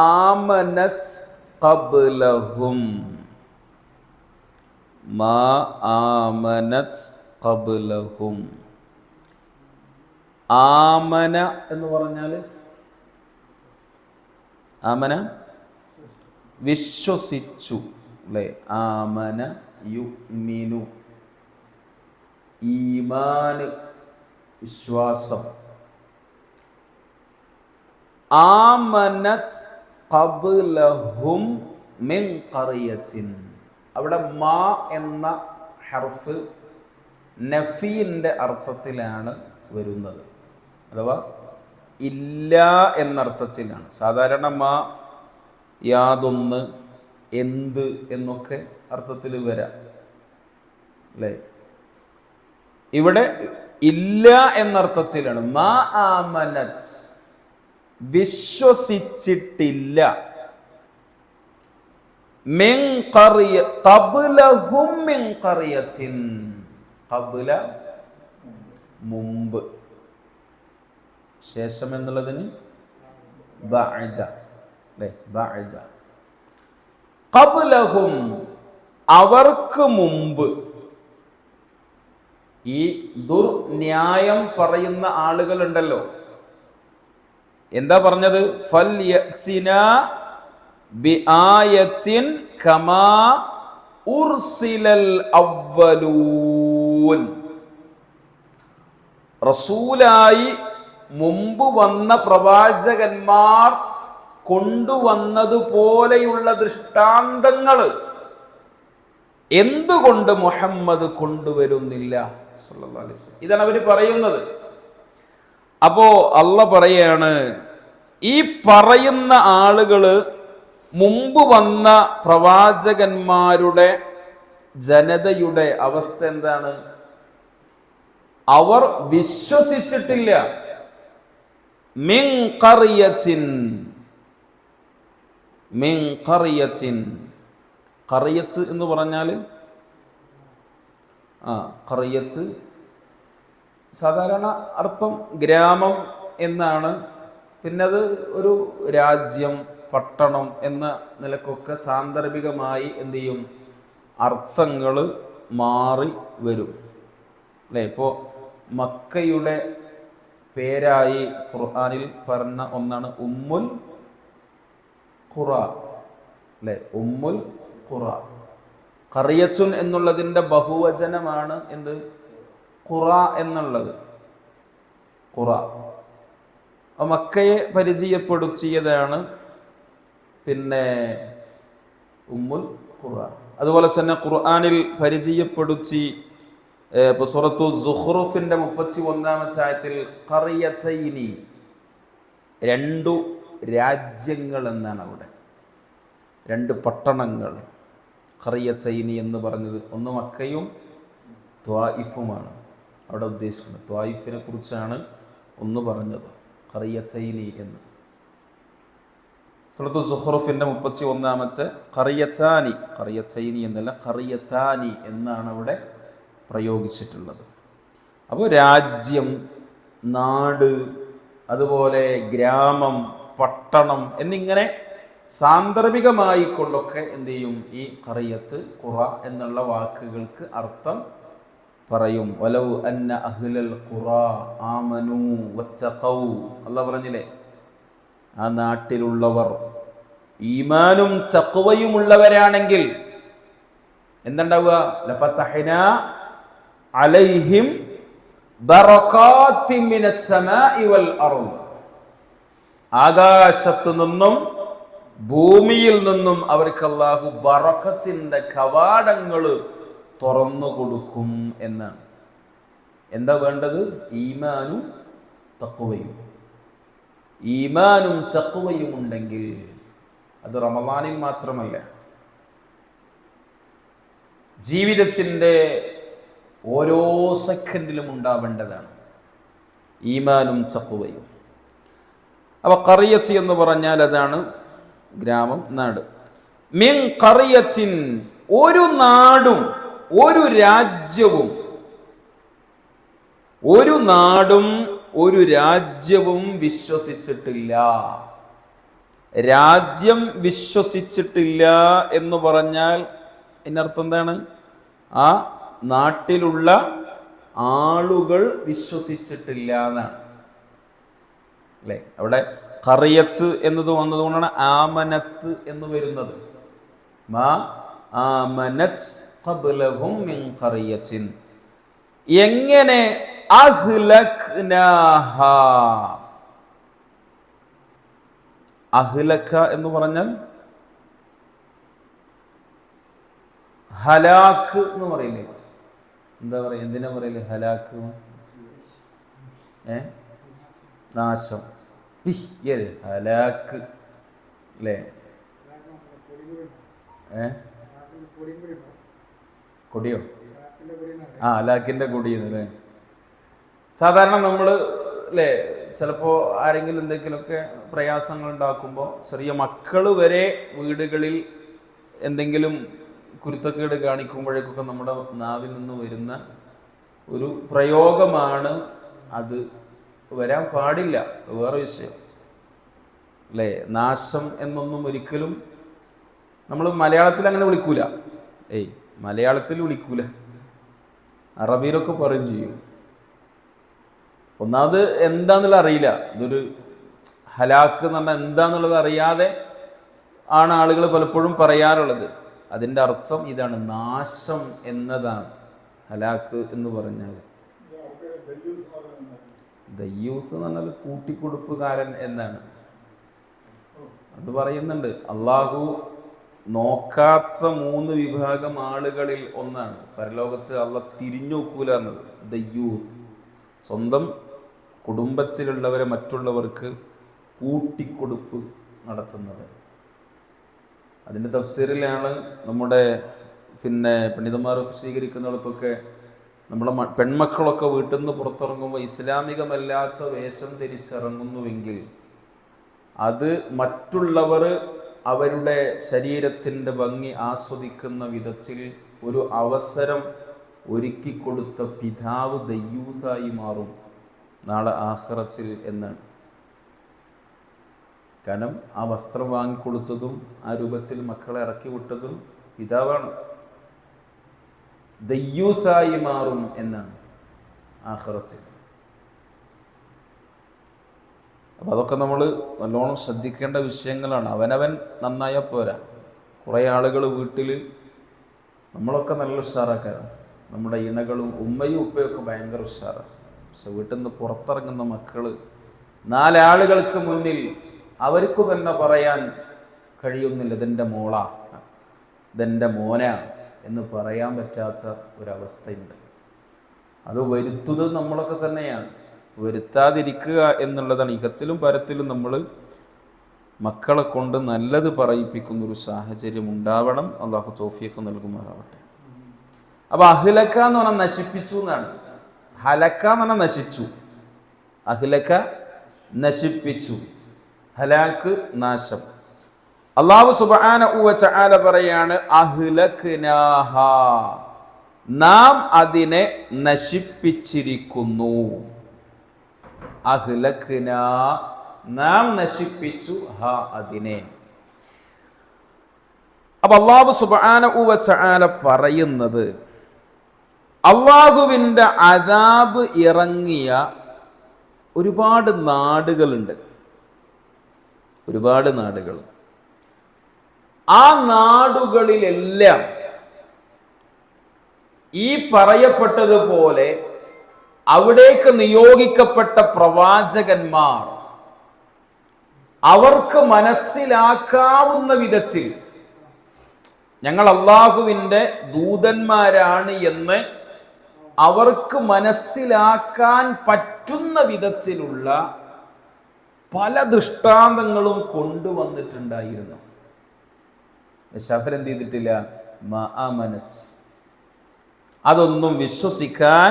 ആമനത് ഖബ്ലഹും. മാ ആമനത് ഖബ്ലഹും. ആമന എന്ന് പറഞ്ഞാൽ ആമന വിശ്വസിച്ചു അല്ലേ? ആമന യുഅ്മിനു. ഈമാന് വിശ്വാസം. ആമനത് ഖബ്ലഹും മിൻ ഖറിയത്തിൻ. അവിടെ മാ എന്ന ഹർഫ് നഫീന്റെ അർത്ഥത്തിലാണ് വരുന്നത്, അഥവാ ഇല്ല എന്നർത്ഥത്തിലാണ്. സാധാരണ മാ യാതൊന്ന്, എന്ത് എന്നൊക്കെ അർത്ഥത്തിൽ വരാം അല്ലേ? ഇവിടെ ഇല്ല എന്നർത്ഥത്തിലാണ്. മാ ആമനത്, വിശ്വസിച്ചിട്ടില്ല. മിൻ ഖറിയ ഖബ്ലഹും മിൻ ഖറിയത്തിൻ, ഖബ്ല മുമ്പ്, ശേഷം എന്നുള്ളതിന് ബഅദ, അല്ലേ? ബഅദ. ഖബ്ലഹും, അവർക്ക് മുമ്പ്. ഈ ദുർന്യായം പറയുന്ന ആളുകളുണ്ടല്ലോ, എന്താ പറഞ്ഞത്? ഫൽയഅ്തിനാ ബിആയത്തിൻ കമാ ഉർസിലൽ അവ്വലൂൻ. റസൂലായി മുമ്പ് വന്ന പ്രവാചകന്മാർ കൊണ്ടുവന്നതുപോലെയുള്ള ദൃഷ്ടാന്തങ്ങൾ എന്തുകൊണ്ട് മുഹമ്മദ് കൊണ്ടുവരുന്നില്ല? സല്ലല്ലാഹു അലൈഹി വസല്ലം. ഇതാണ് അവർ പറയുന്നത്. അപ്പോ അല്ലാഹ് പറയാണ്, ഈ പറയുന്ന ആളുകള് മുമ്പ് വന്ന പ്രവാചകന്മാരുടെ ജനതയുടെ അവസ്ഥ എന്താണ്? അവർ വിശ്വസിച്ചിട്ടില്ല. മിൻ ഖറിയത്തിൻ, മിൻ ഖറിയത്തിൻ. ഖറിയത്ത് എന്ന് പറഞ്ഞാൽ ഖറിയത്ത് സാധാരണ അർത്ഥം ഗ്രാമം എന്നാണ്. പിന്നെ അത് ഒരു രാജ്യം, പട്ടണം എന്ന നിലക്കൊക്കെ സാന്ദർഭികമായി എന്ത് ചെയ്യും? അർത്ഥങ്ങൾ മാറി വരും, അല്ലേ? ഇപ്പോൾ മക്കയുടെ പേരായി ഖുർആനിൽ പറഞ്ഞ ഒന്നാണ് ഉമ്മുൽ ഖുറ, അല്ലേ? ഉമ്മുൽ ഖുറ. ഖറിയത്തുൻ എന്നുള്ളതിൻ്റെ ബഹുവചനമാണ് എന്ത്? ഖുറ എന്നുള്ളത്. ഖുറ മക്കയെ പരിചയപ്പെടുത്തിയതാണ് പിന്നെ ഉമ്മുൽ ഖുറ. അതുപോലെ തന്നെ ഖുർആനിൽ പരിചയപ്പെടുത്തി സൂറത്തു സുഖ്റുഫിന്റെ 31-ാമത്തെ ആയത്തിൽ ഖറിയതൈനി, രണ്ടു രാജ്യങ്ങൾ എന്നാണ് അവിടെ, രണ്ട് പട്ടണങ്ങൾ. ഖറിയതൈനി എന്ന് പറഞ്ഞത് ഒന്ന് മക്കയും ത്വായിഫുമാണ് അവിടെ ഉദ്ദേശിക്കുന്നത്. ത്വായിഫിനെ കുറിച്ചാണ് ഒന്ന് പറഞ്ഞത്, ഖറിയതൈനി എന്ന്. സൂറത്തു സുഖ്റുഫിന്റെ 31-ാമത്തെ ഖറിയതാനി, ഖറിയതൈനി എന്നല്ല ഖറിയതാനി എന്നാണ് അവിടെ പ്രയോഗിച്ചിട്ടുള്ളത്. അപ്പോൾ രാജ്യം, നാട്, അതുപോലെ ഗ്രാമം, പട്ടണം എന്നിങ്ങനെ സാന്ദർഭികമായി കൊണ്ടൊക്കെ എന്ത് ചെയ്യും? ഈ ഖറിയത്ത്, ഖുറ എന്നുള്ള വാക്കുകൾക്ക് അർത്ഥം പറയും. വലൗ അന്ന അഹ്ലൽ ഖുറ ആമനൂ വത്തഖൗ, അല്ലാഹ് പറഞ്ഞില്ലേ, ആ നാട്ടിലുള്ളവർ ഈമാനും തഖ്വയും ഉള്ളവരാണെങ്കിൽ എന്തുണ്ടാവുക? ലഫതഹ്നാ അലൈഹിം ബറകാത്തിൻ മിനസ് സമാഇ വൽ അർദ്, ആകാശത്തു നിന്നും ഭൂമിയിൽ നിന്നും അവർക്ക് അല്ലാഹു ബറക്കത്തിന്റെ കവാടങ്ങൾ തുറന്നു കൊടുക്കും എന്നാണ്. എന്താ വേണ്ടത്? ഈമാനും തഖ്വയും. ഈമാനും തഖ്വയും ഉണ്ടെങ്കിൽ, അത് റമളാനിൽ മാത്രമല്ല, ജീവിതത്തിൻ്റെ ഓരോ സെക്കൻഡിലും ഉണ്ടാവേണ്ടതാണ് ഈമാനും തഖ്വയും. അപ്പോൾ ഖറിയത്ത് എന്ന് പറഞ്ഞാൽ അതാണ് ഗ്രാമം, നാട്. മിൻ ഖറിയത്തിൻ, ഒരു നാടും ഒരു രാജ്യവും, ഒരു നാടും ഒരു രാജ്യവും വിശ്വസിച്ചിട്ടില്ല. രാജ്യം വിശ്വസിച്ചിട്ടില്ല എന്ന് പറഞ്ഞാൽ ഇതിനർത്ഥം എന്താണ്? ആ നാട്ടിലുള്ള ആളുകൾ വിശ്വസിച്ചിട്ടില്ല എന്നാണ്, അല്ലേ? അവിടെ ഖറിയത്ത് എന്നത് വന്നതുകൊണ്ടാണ് ആമനത്ത് എന്ന് വരുന്നത്. മാ ആമനത് ഖബ്ലഹും മിൻ ഖറിയത്തിൻ. എങ്ങനെ? അഹ്ലക്നാഹ. അഹ്ലക എന്ന് പറഞ്ഞാൽ ഹലാക്ക് എന്ന് പറയില്ലേ? എന്താ പറയുക? എന്തിനാ പറയില്ലേ ഹലാക്ക്? നാശം. ഹലാക്ക്, അല്ലേ? കൊടിയോ? ഹലാക്കിന്റെ കൊടിയെന്ന്, അല്ലേ? സാധാരണ നമ്മൾ അല്ലേ ചിലപ്പോൾ ആരെങ്കിലും എന്തെങ്കിലുമൊക്കെ പ്രയാസങ്ങൾ ഉണ്ടാക്കുമ്പോൾ ചെറിയ മക്കൾ വരെ വീടുകളിൽ എന്തെങ്കിലും കുരുത്തക്കേട് കാണിക്കുമ്പോഴേക്കൊക്കെ നമ്മുടെ നാവിൽ നിന്ന് വരുന്ന ഒരു പ്രയോഗമാണ് അത്. വരാൻ പാടില്ല, വേറെ വിഷയം അല്ലേ. നാശം എന്നൊന്നും ഒരിക്കലും നമ്മൾ മലയാളത്തിൽ അങ്ങനെ വിളിക്കൂല. മലയാളത്തിൽ വിളിക്കൂല, അറബിയിലൊക്കെ പറയും ചെയ്യും. ഒന്നാമത് എന്താന്നുള്ളത് അറിയില്ല. ഇതൊരു ഹലാക്ക് എന്ന് പറഞ്ഞാൽ എന്താന്നുള്ളത് അറിയാതെ ആണ് ആളുകൾ പലപ്പോഴും പറയാറുള്ളത്. അതിൻ്റെ അർത്ഥം ഇതാണ്, നാശം എന്നതാണ് ഹലാക്ക് എന്ന് പറഞ്ഞാൽ. ദയ്യൂസ് എന്ന് പറഞ്ഞാൽ കൂട്ടിക്കൊടുപ്പുകാരൻ എന്നാണ്. അത് പറയുന്നുണ്ട്. അള്ളാഹു നോക്കാത്ത 3 വിഭാഗം ആളുകളിൽ ഒന്നാണ് പരലോകത്ത് അള്ളാഹ് തിരിഞ്ഞു നോക്കൂല എന്നത്. ദയ്യൂസ്, സ്വന്തം കുടുംബത്തിലുള്ളവരെ മറ്റുള്ളവർക്ക് കൂട്ടിക്കൊടുപ്പ് നടത്തുന്നത്. അതിൻ്റെ തഫ്സീറിലാണ് നമ്മുടെ പണ്ഡിതന്മാരൊക്കെ സ്വീകരിക്കുന്നിടത്തൊക്കെ നമ്മളെ പെൺമക്കളൊക്കെ വീട്ടിൽ നിന്ന് പുറത്തിറങ്ങുമ്പോൾ ഇസ്ലാമികമല്ലാത്ത വേഷം ധരിച്ചിറങ്ങുന്നുവെങ്കിൽ അത് മറ്റുള്ളവർ അവരുടെ ശരീരത്തിൻ്റെ ഭംഗി ആസ്വദിക്കുന്ന വിധത്തിൽ ഒരു അവസരം ഒരുക്കിക്കൊടുത്ത പിതാവ് ദയ്യൂസായി മാറും നാളെ ആഖിറത്തിൽ എന്നാണ്. കാരണം ആ വസ്ത്രം വാങ്ങിക്കൊടുത്തതും ആ രൂപത്തിൽ മക്കളെ ഇറക്കി വിട്ടതും പിതാവാണ്. ദയ്യൂസായി മാറും എന്നാണ് ആഖിറത്തിൽ. അപ്പം അതൊക്കെ നമ്മൾ നല്ലോണം ശ്രദ്ധിക്കേണ്ട വിഷയങ്ങളാണ്. അവനവൻ നന്നായാൽ പോരാ. കുറേ ആളുകൾ വീട്ടിൽ, നമ്മളൊക്കെ നല്ല ഉഷാറാക്കാരാണ്, നമ്മുടെ ഇണകളും ഉമ്മയും ഉപ്പയൊക്കെ ഭയങ്കര ഉഷാറാണ്. പക്ഷെ വീട്ടിൽ നിന്ന് പുറത്തിറങ്ങുന്ന മക്കൾ 4 ആളുകൾക്ക് മുന്നിൽ അവർക്ക് തന്നെ പറയാൻ കഴിയുന്നില്ല ഇതെൻ്റെ മോളാ, ഇതെൻ്റെ മോനാ എന്ന് പറയാൻ പറ്റാത്ത ഒരവസ്ഥയുണ്ട്. അത് വരുത്തുന്നത് നമ്മളൊക്കെ തന്നെയാണ്. വരുത്താതിരിക്കുക എന്നുള്ളതാണ്. ഇഹത്തിലും പരത്തിലും നമ്മൾ മക്കളെ കൊണ്ട് നല്ലത് പറയിപ്പിക്കുന്നൊരു സാഹചര്യം ഉണ്ടാവണം. അള്ളാഹു തൗഫീഖ് നൽകുമാറാവട്ടെ. അപ്പോൾ അഹ്ലക എന്ന് പറഞ്ഞാൽ നശിപ്പിച്ചു എന്നാണ്. ഹലക്ക എന്ന് പറഞ്ഞാൽ നശിച്ചു. അഹ്ലക നശിപ്പിച്ചു, ഹലാക്ക് നാശം. അല്ലാഹു സുബ്ഹാനഹു വ തആല പറയാണ് അഹ്ലക്നാഹ, നാം അതിനെ നശിപ്പിച്ചിരിക്കുന്നു. അഹ്ലക്നാ, നാം നശിപ്പിച്ചു ഹ, അതിനെ. അപ്പൊ അല്ലാഹു സുബ്ഹാനഹു വ തആല പറയുന്നത് അള്ളാഹുവിൻ്റെ അദാബ് ഇറങ്ങിയ ഒരുപാട് നാടുകളുണ്ട്, ഒരുപാട് നാടുകൾ. ആ നാടുകളിലെല്ലാം ഈ പറയപ്പെട്ടതുപോലെ അവിടേക്ക് നിയോഗിക്കപ്പെട്ട പ്രവാചകന്മാർ അവർക്ക് മനസ്സിലാക്കാവുന്ന വിധത്തിൽ ഞങ്ങൾ അള്ളാഹുവിൻ്റെ ദൂതന്മാരാണ് എന്ന് അവർക്ക് മനസ്സിലാക്കാൻ പറ്റുന്ന വിധത്തിലുള്ള പല ദൃഷ്ടാന്തങ്ങളും കൊണ്ടുവന്നിട്ടുണ്ടായിരുന്നു. അവരെന്ത് ചെയ്തിട്ടില്ല? അതൊന്നും വിശ്വസിക്കാൻ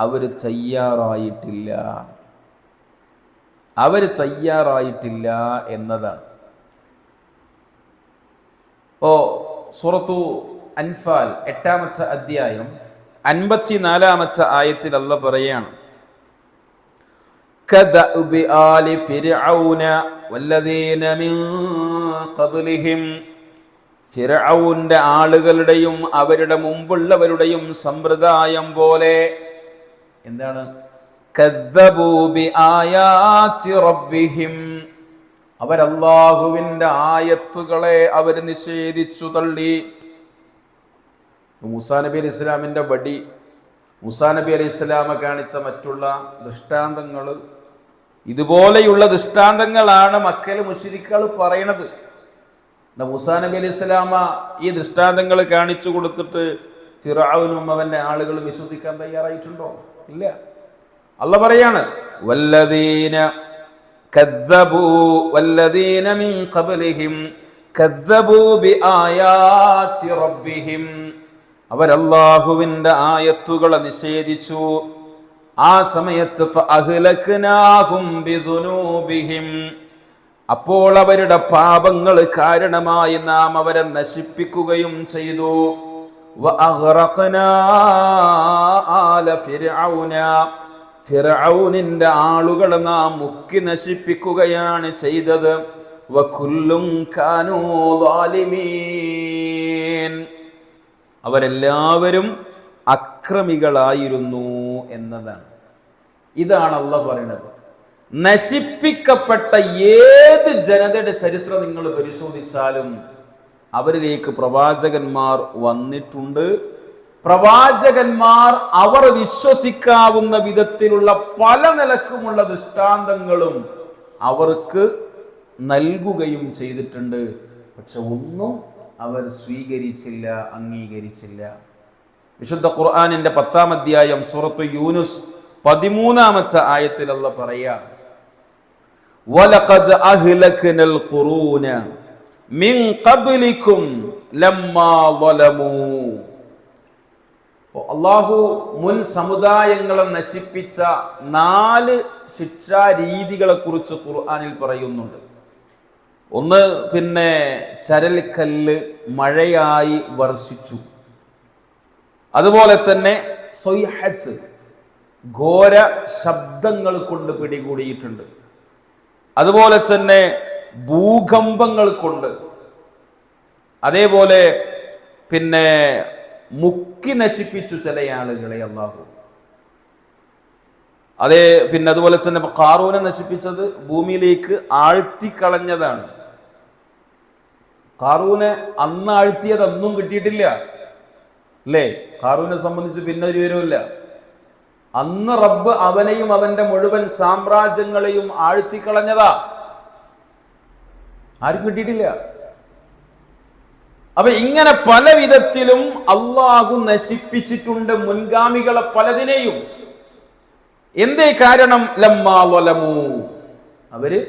അവർ തയ്യാറായിട്ടില്ല. അവർ തയ്യാറായിട്ടില്ല എന്നതാണ്. സൂറത്തു അൻഫാൽ 8-ാമത്തെ അധ്യായം 54-ാമത്തെ ആയത്തിൽ അല്ലാഹ് പറയാണ്, കദഅബി ആലി ഫിർഔന വല്ലദീന മിൻ ഖബ്ലിഹിം, ഫിർഔന്റെ ആളുകളുടെയും അവരുടെ മുമ്പുള്ളവരുടെയും സമ്പ്രദായം പോലെ. എന്താണ്? കദ്ദബൂ ബി ആയാതി റബ്ബിഹിം, അവർ അല്ലാഹുവിൻ്റെ ആയത്തുകളെ അവർ നിഷേധിച്ചു തള്ളി. മൂസാ നബി അലൈഹി ഇസ്ലാമിൻ്റെ വടി, മൂസാ നബി അലൈഹി ഇസ്ലാമ കാണിച്ച മറ്റുള്ള ദൃഷ്ടാന്തങ്ങൾ, ഇതുപോലെയുള്ള ദൃഷ്ടാന്തങ്ങളാണ് മക്കയിലെ മുശ്രിക്കുകൾ പറയണത്. മൂസാ നബി അലൈഹി ഇസ്ലാമ ഈ ദൃഷ്ടാന്തങ്ങൾ കാണിച്ചു കൊടുത്തിട്ട് ഫിർഔനും അവന്റെ ആളുകളും വിശ്വസിക്കാൻ തയ്യാറായിട്ടുണ്ടോ? ഇല്ല. അല്ലാഹ് പറയാണ് വല്ലദീന കദ്ദബൂ വല്ലദീന മിൻ ഖബ്ലിഹിം കദ്ദബൂ ബിആയാതി റബ്ബിഹിം, അവർ അല്ലാഹുവിൻ്റെ ആയത്തുകളെ നിഷേധിച്ചു. ആ സമയത്ത് ഫഅഹ്ലക്നാഹും ബിദുനൂബിഹിം, അപ്പോൾ അവരുടെ പാപങ്ങൾ കാരണമായി നാം അവരെ നശിപ്പിക്കുകയും ചെയ്തു. വഅഗ്റഖനാ ആല ഫിർഔന, ഫിർഔനിന്റെ ആളുകളെ നാം മുക്കി നശിപ്പിക്കുകയാണ് ചെയ്തത്. വകുല്ലും കാനൂ ളാലിമീൻ, അവരെല്ലാവരും അക്രമികളായിരുന്നു എന്നതാണ്. ഇതാണ് അല്ലാഹു പറയുന്നത്. നശിപ്പിക്കപ്പെട്ട ഏത് ജനതയുടെ ചരിത്രം നിങ്ങൾ പരിശോധിച്ചാലും അവരിലേക്ക് പ്രവാചകന്മാർ വന്നിട്ടുണ്ട്. പ്രവാചകന്മാർ അവർ വിശ്വസിക്കാവുന്ന വിധത്തിലുള്ള പല നിലക്കുമുള്ള ദൃഷ്ടാന്തങ്ങളും അവർക്ക് നൽകുകയും ചെയ്തിട്ടുണ്ട്. പക്ഷെ ഒന്നും അവർ സ്വീകരിച്ചില്ല, അംഗീകരിച്ചില്ല. വിശുദ്ധ ഖുർആനിന്റെ 10-ാം അധ്യായം സൂറത്ത് യൂനുസ് 13-ാമത്തെ ആയത്തിൽ അല്ലാഹു പറയാ, വലഖദ് അഹ്ലക്നൽ ഖുറൂന മിൻ ഖബ്ലികും ലമ്മാ ളലമൂ. അല്ലാഹു മുൻ സമുദായങ്ങളെ നശിപ്പിച്ച 4 ശിക്ഷാ രീതികളെ കുറിച്ച് ഖുർആനിൽ പറയുന്നുണ്ട്. ഒന്ന്, ചരൽക്കല്ല് മഴയായി വർഷിച്ചു. അതുപോലെ തന്നെ സ്വൈഹത്ത്, ഘോര ശബ്ദങ്ങൾ കൊണ്ട് പിടികൂടിയിട്ടുണ്ട്. അതുപോലെ തന്നെ ഭൂകമ്പങ്ങൾ കൊണ്ട്, അതേപോലെ മുക്കി നശിപ്പിച്ചു ചില ആളുകളെ അല്ലാഹു. അതുപോലെ തന്നെ ഖാറൂനെ നശിപ്പിച്ചത് ഭൂമിയിലേക്ക് ആഴ്ത്തിക്കളഞ്ഞതാണ്. ഖാറൂനെ അന്ന് ആഴ്ത്തിയത് അന്നും കിട്ടിയിട്ടില്ല അല്ലേ? ഖാറൂനെ സംബന്ധിച്ച് പിന്നെ ഒരു വിവരമില്ല. അന്ന് റബ്ബ് അവനെയും അവന്റെ മുഴുവൻ സാമ്രാജ്യങ്ങളെയും ആഴ്ത്തിക്കളഞ്ഞതാ, ആരും കിട്ടിയിട്ടില്ല. അപ്പൊ ഇങ്ങനെ പല വിധത്തിലും അള്ളാഹു നശിപ്പിച്ചിട്ടുണ്ട് മുൻഗാമികളെ പലതിനെയും. എന്തേ കാരണം? ലമ്മാ ളലമൂ, അവര്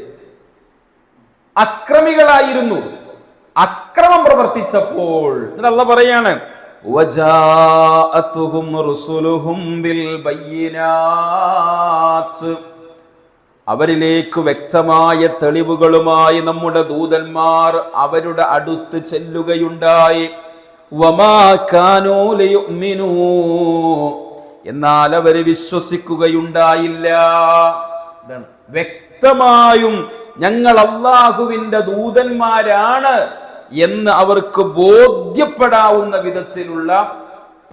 അക്രമികളായിരുന്നു. അക്രമം പ്രവർത്തിച്ചപ്പോൾ അല്ലാഹു പറയാണ്, വജാഅതുഹും റുസുലുഹും ബിൽ ബയ്യിനാത്ത്, അവരിലേക്ക് വ്യക്തമായ തെളിവുകളുമായി നമ്മുടെ ദൂതന്മാർ അവരുടെ അടുത്ത് ചെല്ലുകയുണ്ടായി. വമാ കാനൂ ലിയുഅ്മിനൂ, എന്നാൽ അവര് വിശ്വസിക്കുകയുണ്ടായില്ല. വ്യക്തമായും ഞങ്ങൾ അല്ലാഹുവിന്റെ ദൂതന്മാരാണ് എന്ന് അവർക്ക് ബോധ്യപ്പെടാവുന്ന വിധത്തിലുള്ള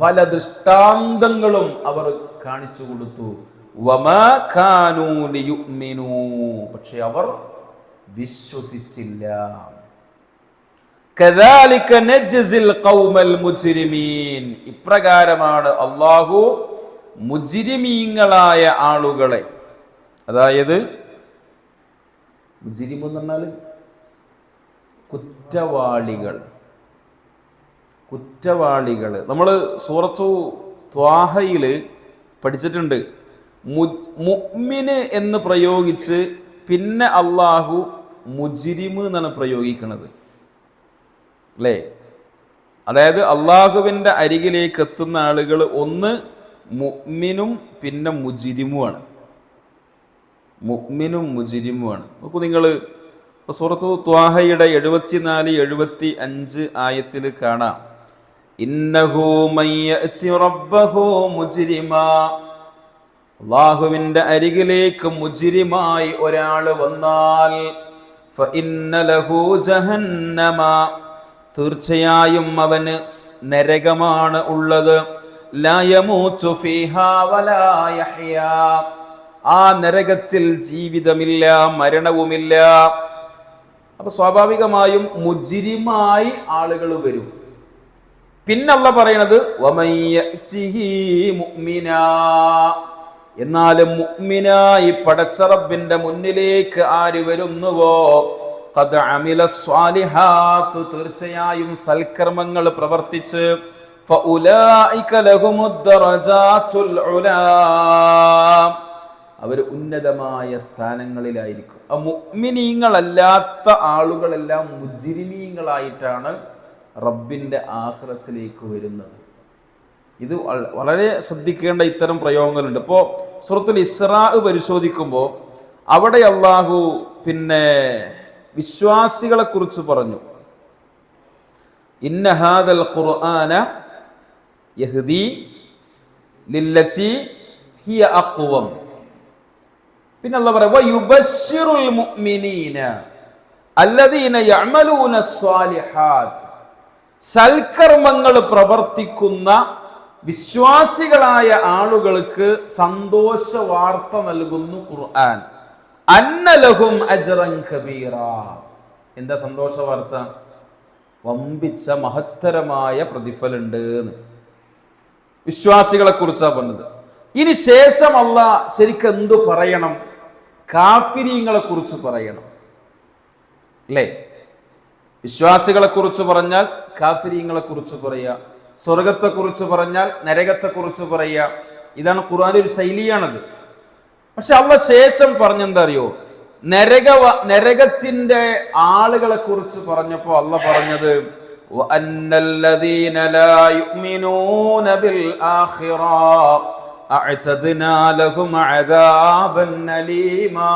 പല ദൃഷ്ടാന്തങ്ങളും അവർ കാണിച്ചു കൊടുത്തു. വമാ കാനൂ ലിയുഅ്മിനൂ, പക്ഷെ അവർ വിശ്വസിച്ചില്ല. കദാലിക നജ്സിൽ ഖൗമൽ മുജ്രിമീൻ, ഇപ്രകാരമാണ് അല്ലാഹു മുജ്രിമീങ്ങളായ ആളുകളെ, അതായത് മുജ്രിമു എന്ന് പറഞ്ഞാൽ കുറ്റവാളികൾ. നമ്മൾ സൂറത്തു ത്വാഹയിൽ പഠിച്ചിട്ടുണ്ട്. മുഅ്മിന് എന്ന് പ്രയോഗിച്ച് പിന്നെ അല്ലാഹു മുജ്രിമ് എന്നാണ് പ്രയോഗിക്കുന്നത് അല്ലേ? അതായത് അള്ളാഹുവിന്റെ അരികിലേക്ക് എത്തുന്ന ആളുകൾ ഒന്ന് മുഅ്മിനും പിന്നെ മുജ്രിമുമാണ്. മുഅ്മിനും മുജ്രിമുമാണ്. അപ്പോൾ നിങ്ങൾ സൂറത്തു ത്വാഹയുടെ 74-75 ആയത്തിൽ കാണാം, ഇന്നഹു മയ്യഅതി റബ്ബഹു മുജ്രിമാ, അല്ലാഹുവിന്റെ അരികിലേക്ക് മുജ്രിമായി ഒരാൾ വന്നാൽ ഫഇന്ന ലഹു ജഹന്നമ, തീർച്ചയായും അവന് നരകമാണ് ഉള്ളത്. ലാ യമൂതു ഫീഹാ വലാ യഹ്യാ, ആ നരകത്തിൽ ജീവിതമില്ല, മരണവുമില്ല. അപ്പൊ സ്വാഭാവികമായും മുജ്രിമായി ആളുകൾ വരും. പിന്നെ അല്ലാഹു പറയണത് വമയ്യഅതിഹി മുഅ്മിനാ, എന്നാലും മുഅ്മിനായി പടച്ച റബ്ബിന്റെ മുന്നിലേക്ക് ആര് വരുന്നുവോ, ഖദ് അമില സ്വാലിഹാത്ത്, തീർച്ചയായും സൽക്കർമ്മങ്ങൾ പ്രവർത്തിച്ച്, ഫഉലൈക ലഹുമുദ് ദറജാത്തുൽ ഉലാ, അവർ ഉന്നതമായ സ്ഥാനങ്ങളിലായിരിക്കും. ആ മുഅ്മിനീങ്ങളല്ലാത്ത ആളുകളെല്ലാം മുജ്രിമീങ്ങളായിട്ടാണ് റബ്ബിന്റെ ആഖിറത്തിലേക്ക് വരുന്നത്. ഇത് വളരെ ശ്രദ്ധിക്കേണ്ട ഇത്തരം പ്രയോഗങ്ങളുണ്ട്. ഇപ്പോൾ സൂറത്തുൽ ഇസ്രാ പരിശോധിക്കുമ്പോൾ അവിടെ അള്ളാഹു പിന്നെ വിശ്വാസികളെ കുറിച്ച് പറഞ്ഞു, ഇന്ന ഹാദൽ ഖുർആന യഹ്ദി ലില്ലതി ഹിയ അഖ്വം. പിന്നെ അല്ലാഹു പറയുക വയുബശ്ശിറുൽ മുഅ്മിനീന അല്ലദീന യഅമലൂന സ്വാലിഹാത്ത്. സൽക്കർമ്മങ്ങൾ പ്രവർത്തിക്കുന്ന വിശ്വാസികളായ ആളുകൾക്ക് സന്തോഷ വാർത്ത നൽകുന്നു ഖുർആൻ. അന്ന ലഹും അജ്റൻ കബീറ. എന്താ സന്തോഷ വാർത്ത? വമ്പിച്ച മഹത്തരമായ പ്രതിഫലമുണ്ട്. വിശ്വാസികളെ കുറിച്ചാണ് പറഞ്ഞത്. ഇനി ശേഷം അല്ലാഹ് ശരിക്കും എന്തു പറയണം? കാഫിരീങ്ങളെ കുറിച്ച് പറയണം, അല്ലേ? വിശ്വാസികളെ കുറിച്ച് പറഞ്ഞാൽ കാഫിരീങ്ങളെ കുറിച്ച് പറയുക, സ്വർഗത്തെ കുറിച്ച് പറഞ്ഞാൽ നരകത്തെ കുറിച്ച് പറയുക. ഇതാണ് ഖുർആനിലെ ഒരു ശൈലിയാണത്. പക്ഷെ അല്ലാഹ് ശേഷം പറഞ്ഞെന്താ അറിയോ? നരകത്തിന്റെ ആളുകളെ കുറിച്ച് പറഞ്ഞപ്പോ അല്ലാഹ് പറഞ്ഞത് വഅന്നല്ലദീന ലാ യുഅ്മിനൂന ബിൽ ആഖിറ അഅ്തദ്നാ ലഹും അദാബൻ അലീമാ.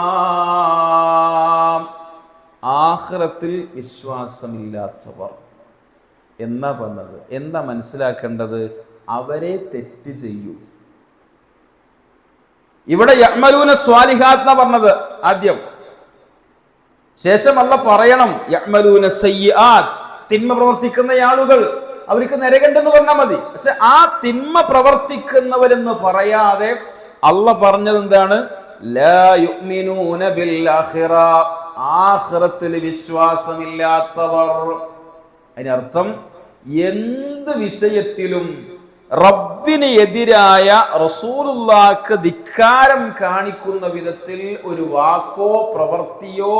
ആഖിറത്തിൽ വിശ്വാസമില്ലാത്തവർ എന്നാ പറഞ്ഞത്? എന്താ മനസ്സിലാക്കേണ്ടത്? അവരെ തെറ്റ് ചെയ്യൂ. ഇവിടെ യഅ്മലൂന സ്വാലിഹാത്ത് എന്നാ പറഞ്ഞത് ആദ്യം. ശേഷം അല്ലാഹ് പറയണം യഅ്മലൂന സയ്യിആത്ത്, തിന്മ പ്രവർത്തിക്കുന്ന ആളുകൾ, അവർക്ക് നരകണ്ടെന്ന് പറഞ്ഞാൽ മതി. പക്ഷെ ആ തിന്മ പ്രവർത്തിക്കുന്നവരെന്ന് പറയാതെ അല്ലാഹ് പറഞ്ഞത് എന്താണ്? ലാ യുഅ്മിനൂന ബിൽ ആഖിറ, ആഖിറത്തിൽ വിശ്വാസമില്ലാത്തവർ. അതിനർത്ഥം എന്ത് വിഷയത്തിലും റബ്ബിന് എതിരായ റസൂലുള്ളാഹിക്ക് ധിക്കാരം കാണിക്കുന്ന വിധത്തിൽ ഒരു വാക്കോ പ്രവൃത്തിയോ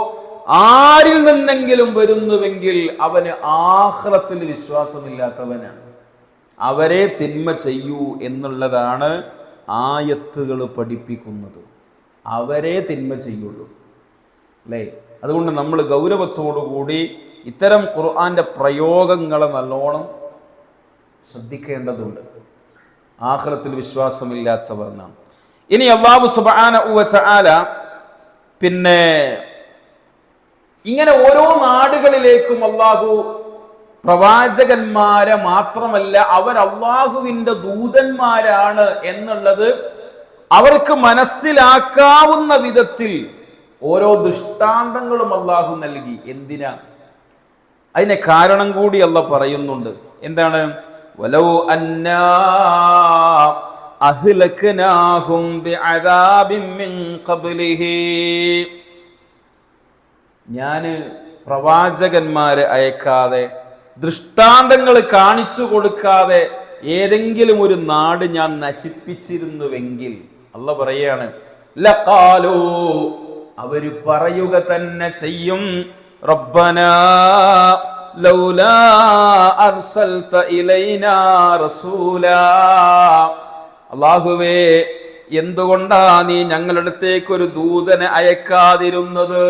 ആരിൽ നിന്നെങ്കിലും വരുന്നുവെങ്കിൽ അവന് ആഖിറത്തിൽ വിശ്വാസമില്ലാത്തവനാണ്. അവരെ തിന്മ ചെയ്യൂ എന്നുള്ളതാണ് ആയത്തുകൾ പഠിപ്പിക്കുന്നത്. അവരെ തിന്മ ചെയ്യുള്ളൂ, അല്ലേ? അതുകൊണ്ട് നമ്മൾ ഗൗരവത്തോടുകൂടി ഇത്തരം ഖുർആന്റെ പ്രയോഗങ്ങളെ നല്ലോണം ശ്രദ്ധിക്കേണ്ടതുണ്ട്. ആഖിറത്തിൽ വിശ്വാസമില്ലാത്തവർ എന്നാണ്. ഇനി അല്ലാഹു സുബ്ഹാനഹു വ തആല പിന്നെ ഇങ്ങനെ ഓരോ നാടുകളിലേക്കും അല്ലാഹു പ്രവാചകന്മാരെ മാത്രമല്ല അവർ അല്ലാഹുവിന്റെ ദൂതന്മാരാണ് എന്നുള്ളത് അവർക്ക് മനസ്സിലാക്കാവുന്ന വിധത്തിൽ ഓരോ ദൃഷ്ടാന്തങ്ങളും അല്ലാഹു നൽകി. എന്തിനാ? അതിനെ കാരണം കൂടി അല്ലാഹ് പറയുന്നുണ്ട്. എന്താണ്? വലൗ അന്നാ അഹ്ലക്നാഹും ബിഅദാബിൻ മിൻ ഖബ്ലിഹി. ഞാന് പ്രവാചകന്മാരെ അയക്കാതെ ദൃഷ്ടാന്തങ്ങൾ കാണിച്ചു കൊടുക്കാതെ ഏതെങ്കിലും ഒരു നാട് ഞാൻ നശിപ്പിച്ചിരുന്നുവെങ്കിൽ അല്ലാഹ് പറയാണ് ലഖാലൂ, അവര് പറയുക തന്നെ ചെയ്യും, റബ്ബനാ ലൗലാ അർസൽത ഇലൈനാ റസൂലാ, അല്ലാഹുവേ എന്തുകൊണ്ടാ നീ ഞങ്ങളുടെ അടുത്തേക്ക് ഒരു ദൂതനെ അയക്കാതിരുന്നത്?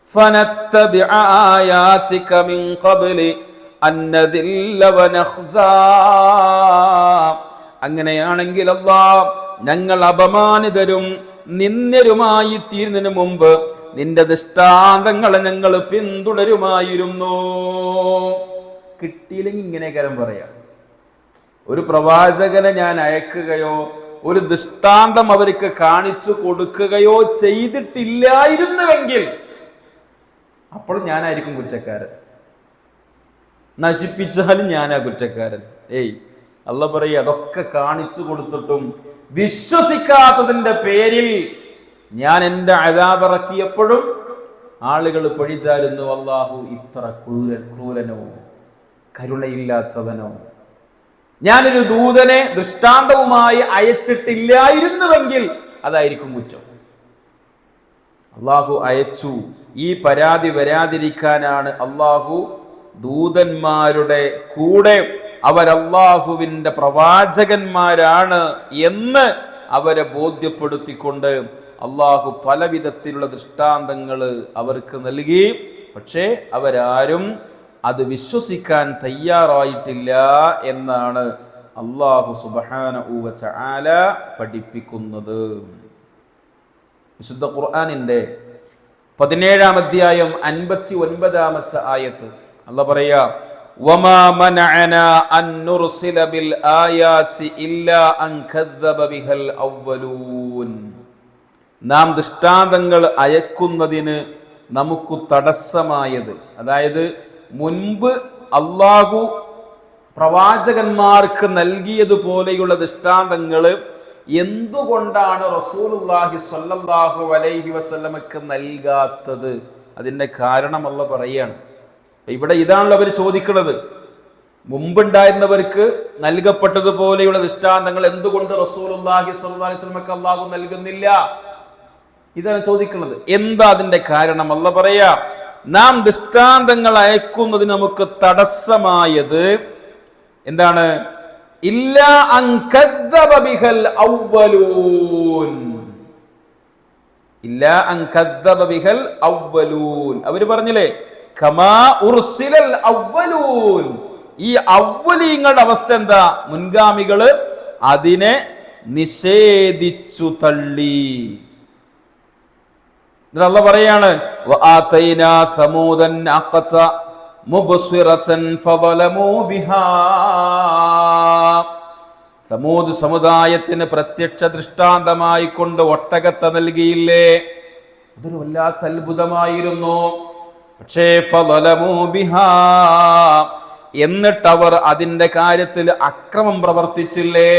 ഫനത്തബിഅ ആയാതിക മിൻ ഖബ്ലി അന്നദില്ല വനഖ്സാ. അങ്ങനെയാണെങ്കിൽ അല്ലാഹ് ഞങ്ങൾ അപമാനിതരും നിന്ദ്യരുമായി തീരുന്നതിന് മുമ്പ് നിന്റെ ദൃഷ്ടാന്തങ്ങളെ ഞങ്ങൾ പിന്തുടരുമായിരുന്നു. കിട്ടിയില്ലെങ്കിൽ ഇങ്ങനെ കാര്യം പറയാം, ഒരു പ്രവാചകനെ ഞാൻ അയക്കുകയോ ഒരു ദൃഷ്ടാന്തം അവർക്ക് കാണിച്ചു കൊടുക്കുകയോ ചെയ്തിട്ടില്ലായിരുന്നുവെങ്കിൽ അപ്പോൾ ഞാനായിരിക്കും കുറ്റക്കാരൻ, നശിപ്പിച്ചാലും ഞാനാ കുറ്റക്കാരൻ. അല്ലാഹ് പറയും അതൊക്കെ കാണിച്ചു കൊടുത്തിട്ടും വിശ്വസിക്കാത്തതിന്റെ പേരിൽ ഞാൻ എൻ്റെ അദാബ് ഇറക്കിയപ്പോഴും ആളുകൾ പഴിചാരുന്നു, അല്ലാഹു ഇത്ര ക്രൂരനോ കരുണയില്ലാത്തവനോ. ഞാനൊരു ദൂതനെ ദൃഷ്ടാന്തവുമായി അയച്ചിട്ടില്ലായിരുന്നുവെങ്കിൽ അതായിരിക്കും കുറ്റം. അല്ലാഹു അയച്ചു. ഈ പരാതി വരാതിരിക്കാനാണ് അല്ലാഹു ദൂതന്മാരുടെ കൂടെ അവരല്ലാഹുവിന്റെ പ്രവാചകന്മാരാണ് എന്ന് അവരെ ബോധ്യപ്പെടുത്തിക്കൊണ്ട് അല്ലാഹു പല വിധത്തിലുള്ള ദൃഷ്ടാന്തങ്ങൾ അവർക്ക് നൽകി. പക്ഷേ അവരാരും അത് വിശ്വസിക്കാൻ തയ്യാറായിട്ടില്ല എന്നാണ് അല്ലാഹു സുബ്ഹാനഹു വ തആല പഠിപ്പിക്കുന്നത്. വിശുദ്ധ ഖുർആനിന്റെ 17-ാം അധ്യായം 59-ാമത്തെ ആയത്ത് അല്ലാഹ് പറയാ, വമാ മനഅനാ അൻ നുർസില ബിൽ ആയാതി ഇല്ലാ അൻ കദ്ദബ ബിഹൽ അവ്വലൂൻ. നാം ദൃഷ്ടാന്തങ്ങൾ അയക്കുന്നതിന് നമുക്ക് തടസ്സമായത്, അതായത് മുൻപ് അല്ലാഹു പ്രവാചകന്മാർക്ക് നൽകിയതുപോലെയുള്ള ദൃഷ്ടാന്തങ്ങൾ എന്തുകൊണ്ടാണ് റസൂലുള്ളാഹി സ്വല്ലല്ലാഹു അലൈഹി വസല്ലമക്ക് നൽകാത്തത്? അതിന്റെ കാരണം അല്ലാഹ് പറയാണ്. ഇവിടെ ഇതാണല്ലോ അവർ ചോദിക്കുന്നത്. മുമ്പുണ്ടായിരുന്നവർക്ക് നൽകപ്പെട്ടതുപോലെയുള്ള ദൃഷ്ടാന്തങ്ങൾ എന്തുകൊണ്ട് റസൂലുള്ളാഹി സ്വല്ലല്ലാഹു അലൈഹി വസല്ലമക്ക് അല്ലാഹു നൽകുന്നില്ല? ഇതാണ് ചോദിക്കുന്നത്. എന്താ അതിന്റെ കാരണം? അല്ലാഹ് പറയാ, നാം ദൃഷ്ടാന്തങ്ങൾ അയക്കുന്നതിന് നമുക്ക് തടസ്സമായത് എന്താണ്? ഇല്ലാ അൻ കദ്ദബ ബിഹൽ അവ്വലൂൻ. ഇല്ലാ അൻ കദ്ദബ ബിഹൽ അവ്വലൂൻ. അവര് പറഞ്ഞില്ലേ, കമാ ഉർസിലൽ അവ്വലൂൻ. ഈ അവ്വലീങ്ങളുടെ അവസ്ഥ എന്താ? മുൻഗാമികള് അതിനെ നിഷേധിച്ചു തള്ളി. അല്ലാഹ് പറയാണ്, വആതൈനാ സമൂദൻ അഖത മുബ്സിറതൻ ഫളമൂ ബിഹാ. സമൂദ് സമുദായത്തിന് പ്രത്യക്ഷ ദൃഷ്ടാന്തമായി കൊണ്ട് ഒട്ടകത്തെ നൽകിയില്ലേ? അതൊരു വല്ലാത്ത അത്ഭുതമായിരുന്നു. പക്ഷേ ഫളമൂ ബിഹാ, എന്നിട്ട് അവർ അതിന്റെ കാര്യത്തിൽ അക്രമം പ്രവർത്തിച്ചില്ലേ?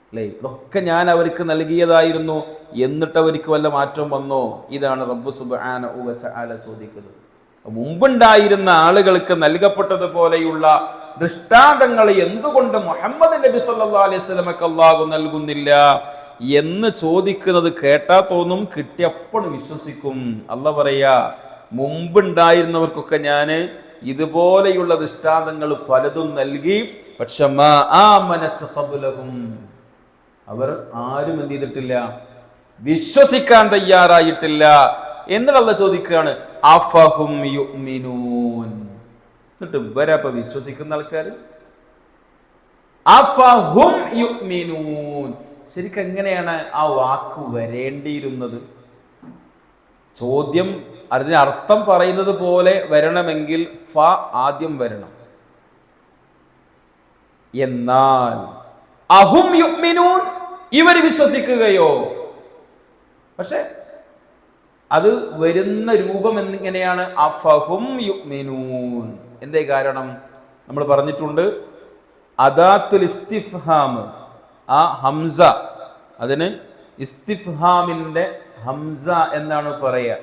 അല്ലേ, ഇതൊക്കെ ഞാൻ അവർക്ക് നൽകിയതായിരുന്നു, എന്നിട്ട് അവർക്ക് വല്ല മാറ്റം വന്നോ? ഇതാണ് റബ്ബ് സുബ്ഹാനഹു വ തആല ചോദിക്കുന്നത്. മുമ്പുണ്ടായിരുന്ന ആളുകൾക്ക് നൽകപ്പെട്ടതുപോലെയുള്ള ദൃഷ്ടാന്തങ്ങൾ എന്തുകൊണ്ട് മുഹമ്മദ് നബി സല്ലല്ലാഹു അലൈഹി വസല്ലമക്ക് അല്ലാഹു നൽകുന്നില്ല എന്ന് ചോദിക്കുന്നത് കേട്ടാ തോന്നും കിട്ടിയപ്പോൾ വിശ്വസിക്കും. അല്ലാഹ് പറയാ, മുമ്പുണ്ടായിരുന്നവർക്കൊക്കെ ഞാൻ ഇതുപോലെയുള്ള ദൃഷ്ടാന്തങ്ങൾ പലതും നൽകി, പക്ഷെ മാ ആമനത ഖബ്ലഹും, അവർ ആരും എന്ത് ചെയ്തിട്ടില്ല? വിശ്വസിക്കാൻ തയ്യാറായിട്ടില്ല. എന്നിട്ട് അല്ലാഹ് ചോദിക്കുകയാണ്, അഫഹും യുഅ്മിനൂൻ. എന്നിട്ട് ഇവരപ്പ വിശ്വസിക്കുന്ന ആൾക്കാർ? അഫഹും യുഅ്മിനൂൻ. ശരിക്കും എങ്ങനെയാണ് ആ വാക്ക് വരേണ്ടിയിരുന്നത്? ചോദ്യം അതിന് അർത്ഥം പറയുന്നത് പോലെ വരണമെങ്കിൽ ഫ ആദ്യം വരണം. എന്നാൽ അഹും യുഅ്മിനൂൻ, ഇവർ വിശ്വസിക്കുകയോ? പക്ഷെ അത് വരുന്ന രൂപം എന്നിങ്ങനെയാണ്, അഫഹും യുഅ്മിനൂൻ. എന്തേ കാരണം? നമ്മൾ പറഞ്ഞിട്ടുണ്ട്, അദാത്തുൽ ഇസ്തിഫ്ഹാം, ആ ഹംസ, അതിന് ഇസ്തിഫ്ഹാമിന്റെ ഹംസ എന്നാണ് പറയുക.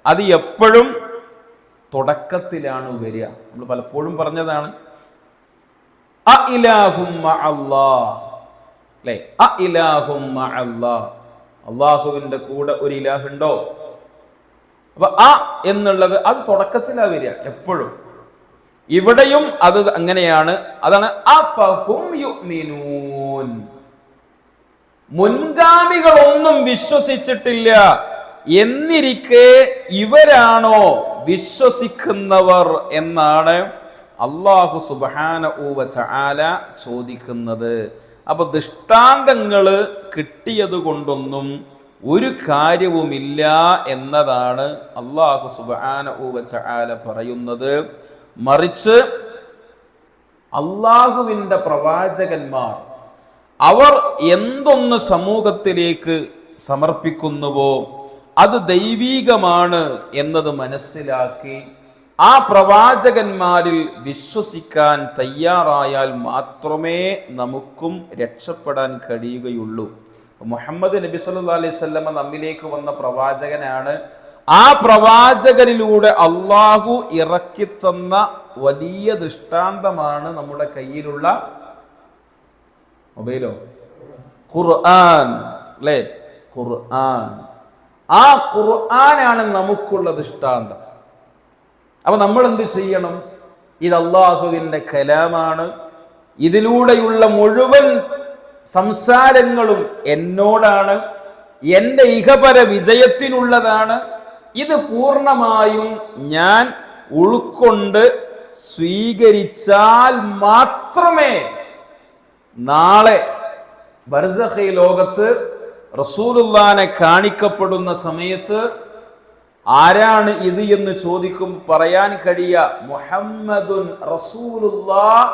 അത് എപ്പോഴും തുടക്കത്തിലാണ് വരിക. നമ്മൾ പലപ്പോഴും പറഞ്ഞതാണ്, അഇലാഹും മഅല്ലാഹ്, അല്ലേ? അഇലാഹും മഅല്ലാഹ്, അല്ലാഹുവിന്റെ കൂടെ ഒരു ഇലാഹ് ഉണ്ടോ? അപ്പൊ അ എന്നുള്ളത് അത് തുടക്കത്തിലാണ് വരിക എപ്പോഴും. ഇവിടെയും അത് അങ്ങനെയാണ്. അതാണ് അഫഹും യുഅ്മിനൂൻ. മുൻഗാമികളൊന്നും വിശ്വസിച്ചിട്ടില്ല എന്നിരിക്കെ ഇവരാണോ വിശ്വസിക്കുന്നവർ എന്നാണ് അല്ലാഹു സുബ്ഹാനഹു വ തആല ചോദിക്കുന്നത്. അപ്പൊ ദൃഷ്ടാന്തങ്ങള് കിട്ടിയത് കൊണ്ടൊന്നും ഒരു കാര്യവുമില്ല എന്നതാണ് അല്ലാഹു സുബ്ഹാനഹു വ തആല പറയുന്നത്. മറിച്ച് അല്ലാഹുവിന്റെ പ്രവാചകന്മാർ അവർ എന്തൊന്ന് സമൂഹത്തിലേക്ക് സമർപ്പിക്കുന്നുവോ അത് ദൈവീകമാണ് എന്നത് മനസ്സിലാക്കി ആ പ്രവാചകന്മാരിൽ വിശ്വസിക്കാൻ തയ്യാറായാൽ മാത്രമേ നമുക്കും രക്ഷപ്പെടാൻ കഴിയുകയുള്ളൂ. മുഹമ്മദ് നബി സല്ലല്ലാഹു അലൈഹി വസല്ലമ നമ്മിലേക്ക് വന്ന പ്രവാചകനാണ്. ആ പ്രവാചകനിലൂടെ അള്ളാഹു ഇറക്കി തന്ന വലിയ ദൃഷ്ടാന്തമാണ് നമ്മുടെ കയ്യിലുള്ള മൊബൈലോ ഖുർആൻ, അല്ലേ? ഖുർആൻ, ആ ഖുർആനാണ് നമുക്കുള്ള ദൃഷ്ടാന്തം. അപ്പൊ നമ്മൾ എന്ത് ചെയ്യണം? ഇത് അള്ളാഹുവിന്റെ കലാമാണ്. ഇതിലൂടെയുള്ള മുഴുവൻ സംസാരങ്ങളും എന്നോടാണ്, എൻ്റെ ഇഹപര വിജയത്തിനുള്ളതാണ്. ഇത് പൂർണ്ണമായും ഞാൻ ഉൾക്കൊണ്ട് സ്വീകരിച്ചാൽ മാത്രമേ നാളെ ബർസഖി ലോകത്ത് റസൂലുള്ളാഹിനെ കാണിക്കപ്പെടുന്ന സമയത്ത് ആരാണ് ഇത് എന്ന് ചോദിക്കും പറയാൻ കഴിയ മുഹമ്മദുൻ റസൂലുള്ളാഹ്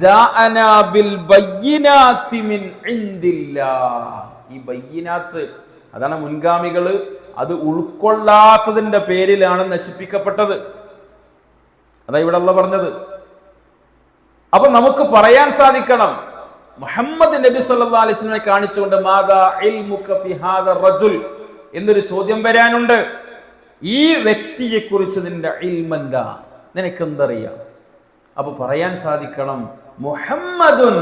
ജാഅനാ ബിൽ ബയ്യിനാതി മിൻ ഇൻദില്ലാഹ്. ഈ ബയ്യിനാത്ത് അതാണ് മുൻഗാമികൾ അത് ഉൾക്കൊള്ളാത്തതിന്റെ പേരിലാണ് നശിപ്പിക്കപ്പെട്ടത്. അതാ ഇവിടെ അല്ലാഹ് പറഞ്ഞത്. അപ്പൊ നമുക്ക് പറയാൻ സാധിക്കണം മുഹമ്മദ് നബി സല്ലല്ലാഹു അലൈഹി വസല്ലമയെ കാണിച്ചുകൊണ്ട് മാദാ ഇൽമുക ഫി ഹാദ റജുൽ എന്നൊരു ചോദ്യം വരാനുണ്ട്. ഈ വ്യക്തിയെ കുറിച്ച് നിന്റെ ഇൽമ് എന്താ, നിനക്കെന്തറിയാം? അപ്പൊ പറയാൻ സാധിക്കണം മുഹമ്മദുൻ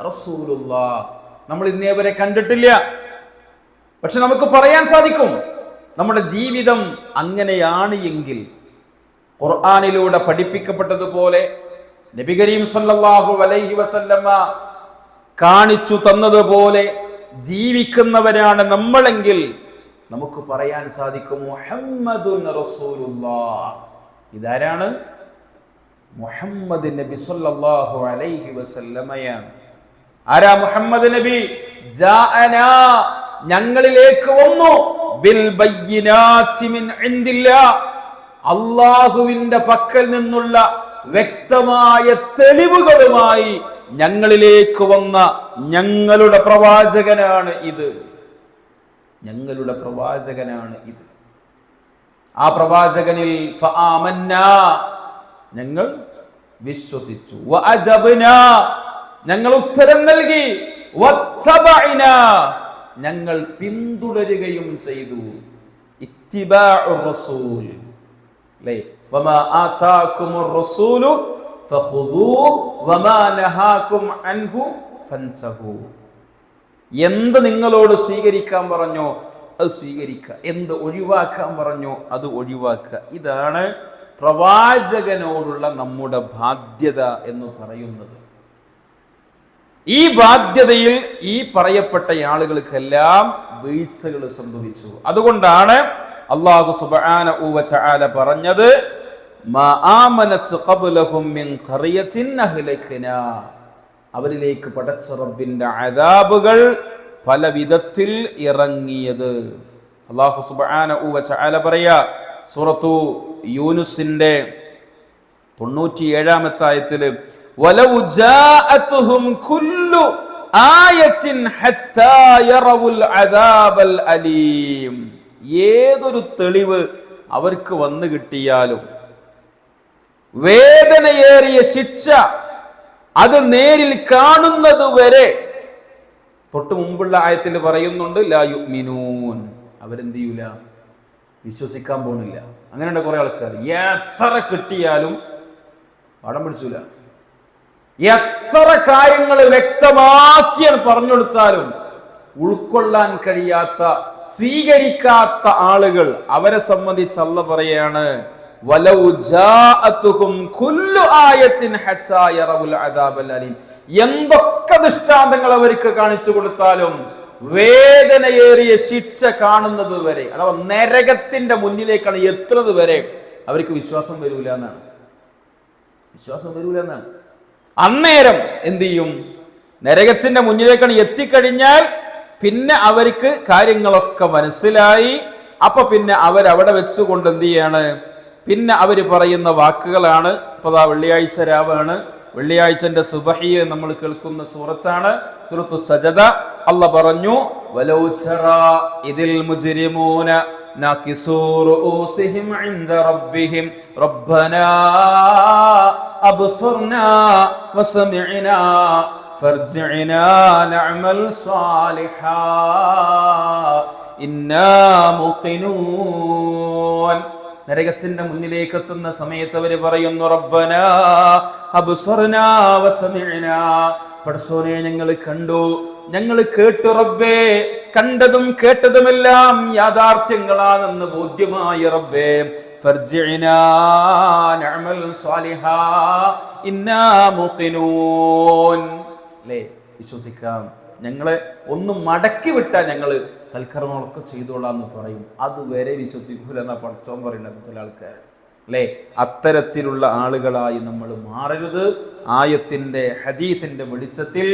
റസൂലുള്ളാഹ്. നമ്മൾ ഇന്നേ വരെ കണ്ടിട്ടില്ല, പക്ഷെ നമുക്ക് പറയാൻ സാധിക്കും. നമ്മുടെ ജീവിതം അങ്ങനെയാണ് എങ്കിൽ ഖുർആനിലൂടെ പഠിപ്പിക്കപ്പെട്ടതുപോലെ നബി കരീം സല്ലല്ലാഹു അലൈഹി വസല്ലമ കാണിച്ചു തന്നതുപോലെ ജീവിക്കുന്നവരാണ് നമ്മളെങ്കിൽ നമുക്ക് പറയാൻ സാധിക്കും മുഹമ്മദുൻ റസൂലുള്ളാഹ്. ഇതാരാണ്? മുഹമ്മദ് നബി സല്ലല്ലാഹു അലൈഹി വസല്ലമയാണ്. ആരാ മുഹമ്മദ് നബി? ജാഅനാ, ഞങ്ങളിലേക്ക് വന്നു, ബിൽ ബയ്യിനാതി മിൻ ഇൻദില്ലാഹ്, അല്ലാഹുവിന്റെ പക്കൽ നിന്നുള്ള വ്യക്തമായ തെളിവുകളുമായി ഞങ്ങളിലേക്ക് വന്ന ഞങ്ങളുടെ പ്രവാചകനാണ് ഇത്. ഞങ്ങളുടെ പ്രവാചകനാണ് ഇത്. ആ പ്രവാചകനിൽ ഫആമന്നാ, ഞങ്ങൾ വിശ്വസിച്ചു, വഅജബ്നാ, ഞങ്ങൾ ഉത്തരം നൽകി, വത്തബഅനാ, ഞങ്ങൾ പിന്തുടരുകയും ചെയ്തു. ഇത്തിബാഉർ റസൂൽ, അല്ലേ? വമാ ആതാകുമുർ റസൂലു ഫഖുദൂഹു വമാ നഹാകും അൻഹു ഫൻതഹു. എന്ത് നിങ്ങളോട് സ്വീകരിക്കാൻ പറഞ്ഞോ അത് സ്വീകരിക്കുക, എന്ത് ഒഴിവാക്കാൻ പറഞ്ഞോ അത് ഒഴിവാക്കുക. ഇതാണ് പ്രവാചകനോടുള്ള നമ്മുടെ ബാധ്യത എന്ന് പറയുന്നത്. ഈ ബാധ്യതയിൽ ഈ പറയപ്പെട്ട ആളുകൾക്കെല്ലാം വീഴ്ചകൾ സംഭവിച്ചു. അതുകൊണ്ടാണ് അല്ലാഹു സുബ്ഹാനഹു വ തആല പറഞ്ഞത് മാ ആമനത് ഖബ്ലഹും മിൻ ഖറിയത്തിൻ അഹ്ലക്നാ, അവരിലേക്ക് പടച്ച റബ്ബിന്റെ അദാബുകൾ പല വിധത്തിൽ ഇറങ്ങിയത്. അല്ലാഹു സുബ്ഹാനഹു വ തആല പറയാ സൂറത്തു യൂനുസിന്റെ 97-ാമത്തെ ആയത്തില് വലൗ ജാഅതുഹും കുല്ലു ആയത്തിൻ ഹത്താ യറവുൽ അദാബൽ അലീം, ഏതൊരു തെളിവ് അവർക്ക് വന്നു കിട്ടിയാലും വേദനയേറിയ ശിക്ഷ അത് നേരിൽ കാണുന്നത് വരെ, തൊട്ട് മുമ്പുള്ള ആയത്തിൽ പറയുന്നുണ്ട് ലാ യുഅ്മിനൂൻ, അവരെന്ത് ചെയ്യൂല, വിശ്വസിക്കാൻ പോണില്ല. അങ്ങനെയുണ്ട് കുറെ ആൾക്കാർ, എത്ര കിട്ടിയാലും പടം പിടിച്ചൂല, എത്ര കാര്യങ്ങൾ വ്യക്തമാക്കിയാൽ പറഞ്ഞു കൊടുത്താലും ഉൾക്കൊള്ളാൻ കഴിയാത്ത, സ്വീകരിക്കാത്ത ആളുകൾ, അവരെ സംബന്ധിച്ച് അല്ലാഹ് പറയാണ് വലൗ ജാഅതുഹും കുല്ലു ആയത്തിൻ ഹത്താ യറവുൽ അദാബൽ അലീം, എന്തൊക്കെ ദൃഷ്ടാന്തങ്ങൾ അവർക്ക് കാണിച്ചു കൊടുത്താലും വേദനയേറിയ ശിക്ഷ കാണുന്നത് വരെ, അഥവാ നരകത്തിന്റെ മുന്നിലേക്കാണ് എത്തുന്നത് വരെ അവർക്ക് വിശ്വാസം വരൂല എന്നാണ്. വിശ്വാസം വരൂല എന്നാണ്. അന്നേരം എന്ത് ചെയ്യും? നരകത്തിന്റെ മുന്നിലേക്കാണ് എത്തിക്കഴിഞ്ഞാൽ പിന്നെ അവർക്ക് കാര്യങ്ങളൊക്കെ മനസ്സിലായി. അപ്പൊ പിന്നെ അവരവിടെ വെച്ചുകൊണ്ട് എന്ത് ചെയ്യാണ്? പിന്നെ അവര് പറയുന്ന വാക്കുകളാണ്. ഇപ്പൊ വെള്ളിയാഴ്ച രാവാണ്, വെള്ളിയാഴ്ചന്റെ സുബഹി നമ്മൾ കേൾക്കുന്ന സൂറത്താണ് സൂറത്തു സജദ. അല്ലാഹ് പറഞ്ഞു വലൗ തറാ ഇദിൽ മുജ്രിമൂന നാകിസൂ റൂസിഹിം ഇൻദ റബ്ബിഹിം റബ്ബനാ അബ്സർനാ വസമിഅനാ ഫർജിഅനാ നഅമൽ സാലിഹാ ഇന്നാ മുഖിനൂൻ. നരകത്തിന്റെ മുന്നിലേക്ക് എത്തുന്ന സമയത്ത് അവര് പറയുന്നു റബ്ബനാ അബ്സർനാ വസമിഅനാ, പടച്ചോനെ ഞങ്ങൾ കണ്ടു, ഞങ്ങൾ കേട്ടു റബ്ബേ, കണ്ടതും കേട്ടതുമെല്ലാം യാഥാർത്ഥ്യങ്ങളാണെന്ന് ബോധ്യമായ റബ്ബേ, ഫർജിഅനാ നഅമൽ സാലിഹാ ഇന്നാ മുഖിനൂൻ. അല്ലേ? വിശ്വസിക്കാം, ഞങ്ങളെ ഒന്ന് മടക്കി വിട്ടാൽ ഞങ്ങൾ സൽക്കർമ്മങ്ങളൊക്കെ ചെയ്തോളാം എന്ന് പറയും. അതുവരെ വിശ്വസിക്കൂല എന്നാ പഠിച്ചോൻ പറയുന്നത് ചില ആൾക്കാർ. അല്ലേ? അത്തരത്തിലുള്ള ആളുകളായി നമ്മൾ മാറരുത്. ആയത്തിൻ്റെ ഹദീസിൻ്റെ വെളിച്ചത്തിൽ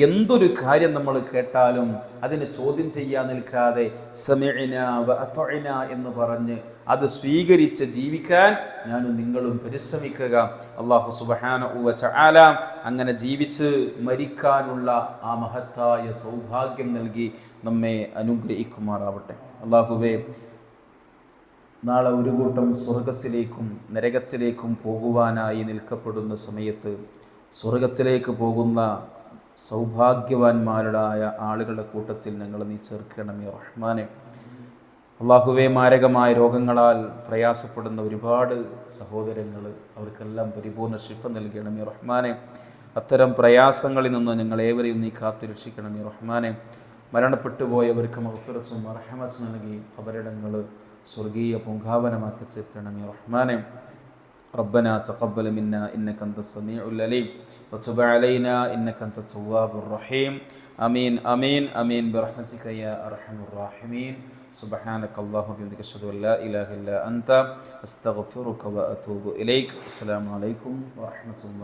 എന്തൊരു കാര്യം നമ്മൾ കേട്ടാലും അതിനെ ചോദ്യം ചെയ്യാൻ നിൽക്കാതെ സമിഅ്നാ വ അത്വഅ്നാ എന്ന് പറഞ്ഞ് അത് സ്വീകരിച്ച് ജീവിക്കാൻ ഞാനും നിങ്ങളും പരിശ്രമിക്കുക. അല്ലാഹു സുബ്ഹാനഹു വ തആല അങ്ങനെ ജീവിച്ച് മരിക്കാനുള്ള ആ മഹത്തായ സൗഭാഗ്യം നൽകി നമ്മെ അനുഗ്രഹിക്കുമാറാവട്ടെ. അല്ലാഹുവേ, നാളെ ഒരു കൂട്ടം സ്വർഗത്തിലേക്കും നരകത്തിലേക്കും പോകുവാനായി നിൽക്കപ്പെടുന്ന സമയത്ത് സ്വർഗത്തിലേക്ക് പോകുന്ന സൗഭാഗ്യവാന്മാരുടായ ആളുകളുടെ കൂട്ടത്തിൽ ഞങ്ങൾ നീ ചേർക്കണമേ റഹ്മാനെ. അള്ളാഹുവേ, മാരകമായ രോഗങ്ങളാൽ പ്രയാസപ്പെടുന്ന ഒരുപാട് സഹോദരങ്ങൾ, അവർക്കെല്ലാം പരിപൂർണ്ണ ശിഫ നൽകണമേ റഹ്മാനെ. അത്തരം പ്രയാസങ്ങളിൽ നിന്ന് ഞങ്ങളേവരെയും നീ കാത്തുരക്ഷിക്കണമേ റഹ്മാനെ. മരണപ്പെട്ടു പോയവർക്ക് മഗ്ഫിറത്തും റഹ്മത്തും നൽകി ഖബറിടങ്ങൾ സ്വർഗീയ പൂങ്കാവനമാക്കി തീർക്കണമേ റഹ്മാനെ. ربنا تقبل منا إنك أنت السميع العليم وتب علينا إنك أنت التواب الرحيم آمين آمين آمين برحمتك يا أرحم الراحمين. سبحانك اللهم وبحمدك أشهد أن لا إله إلا أنت أستغفرك وأتوب إليك. السلام عليكم ورحمة الله.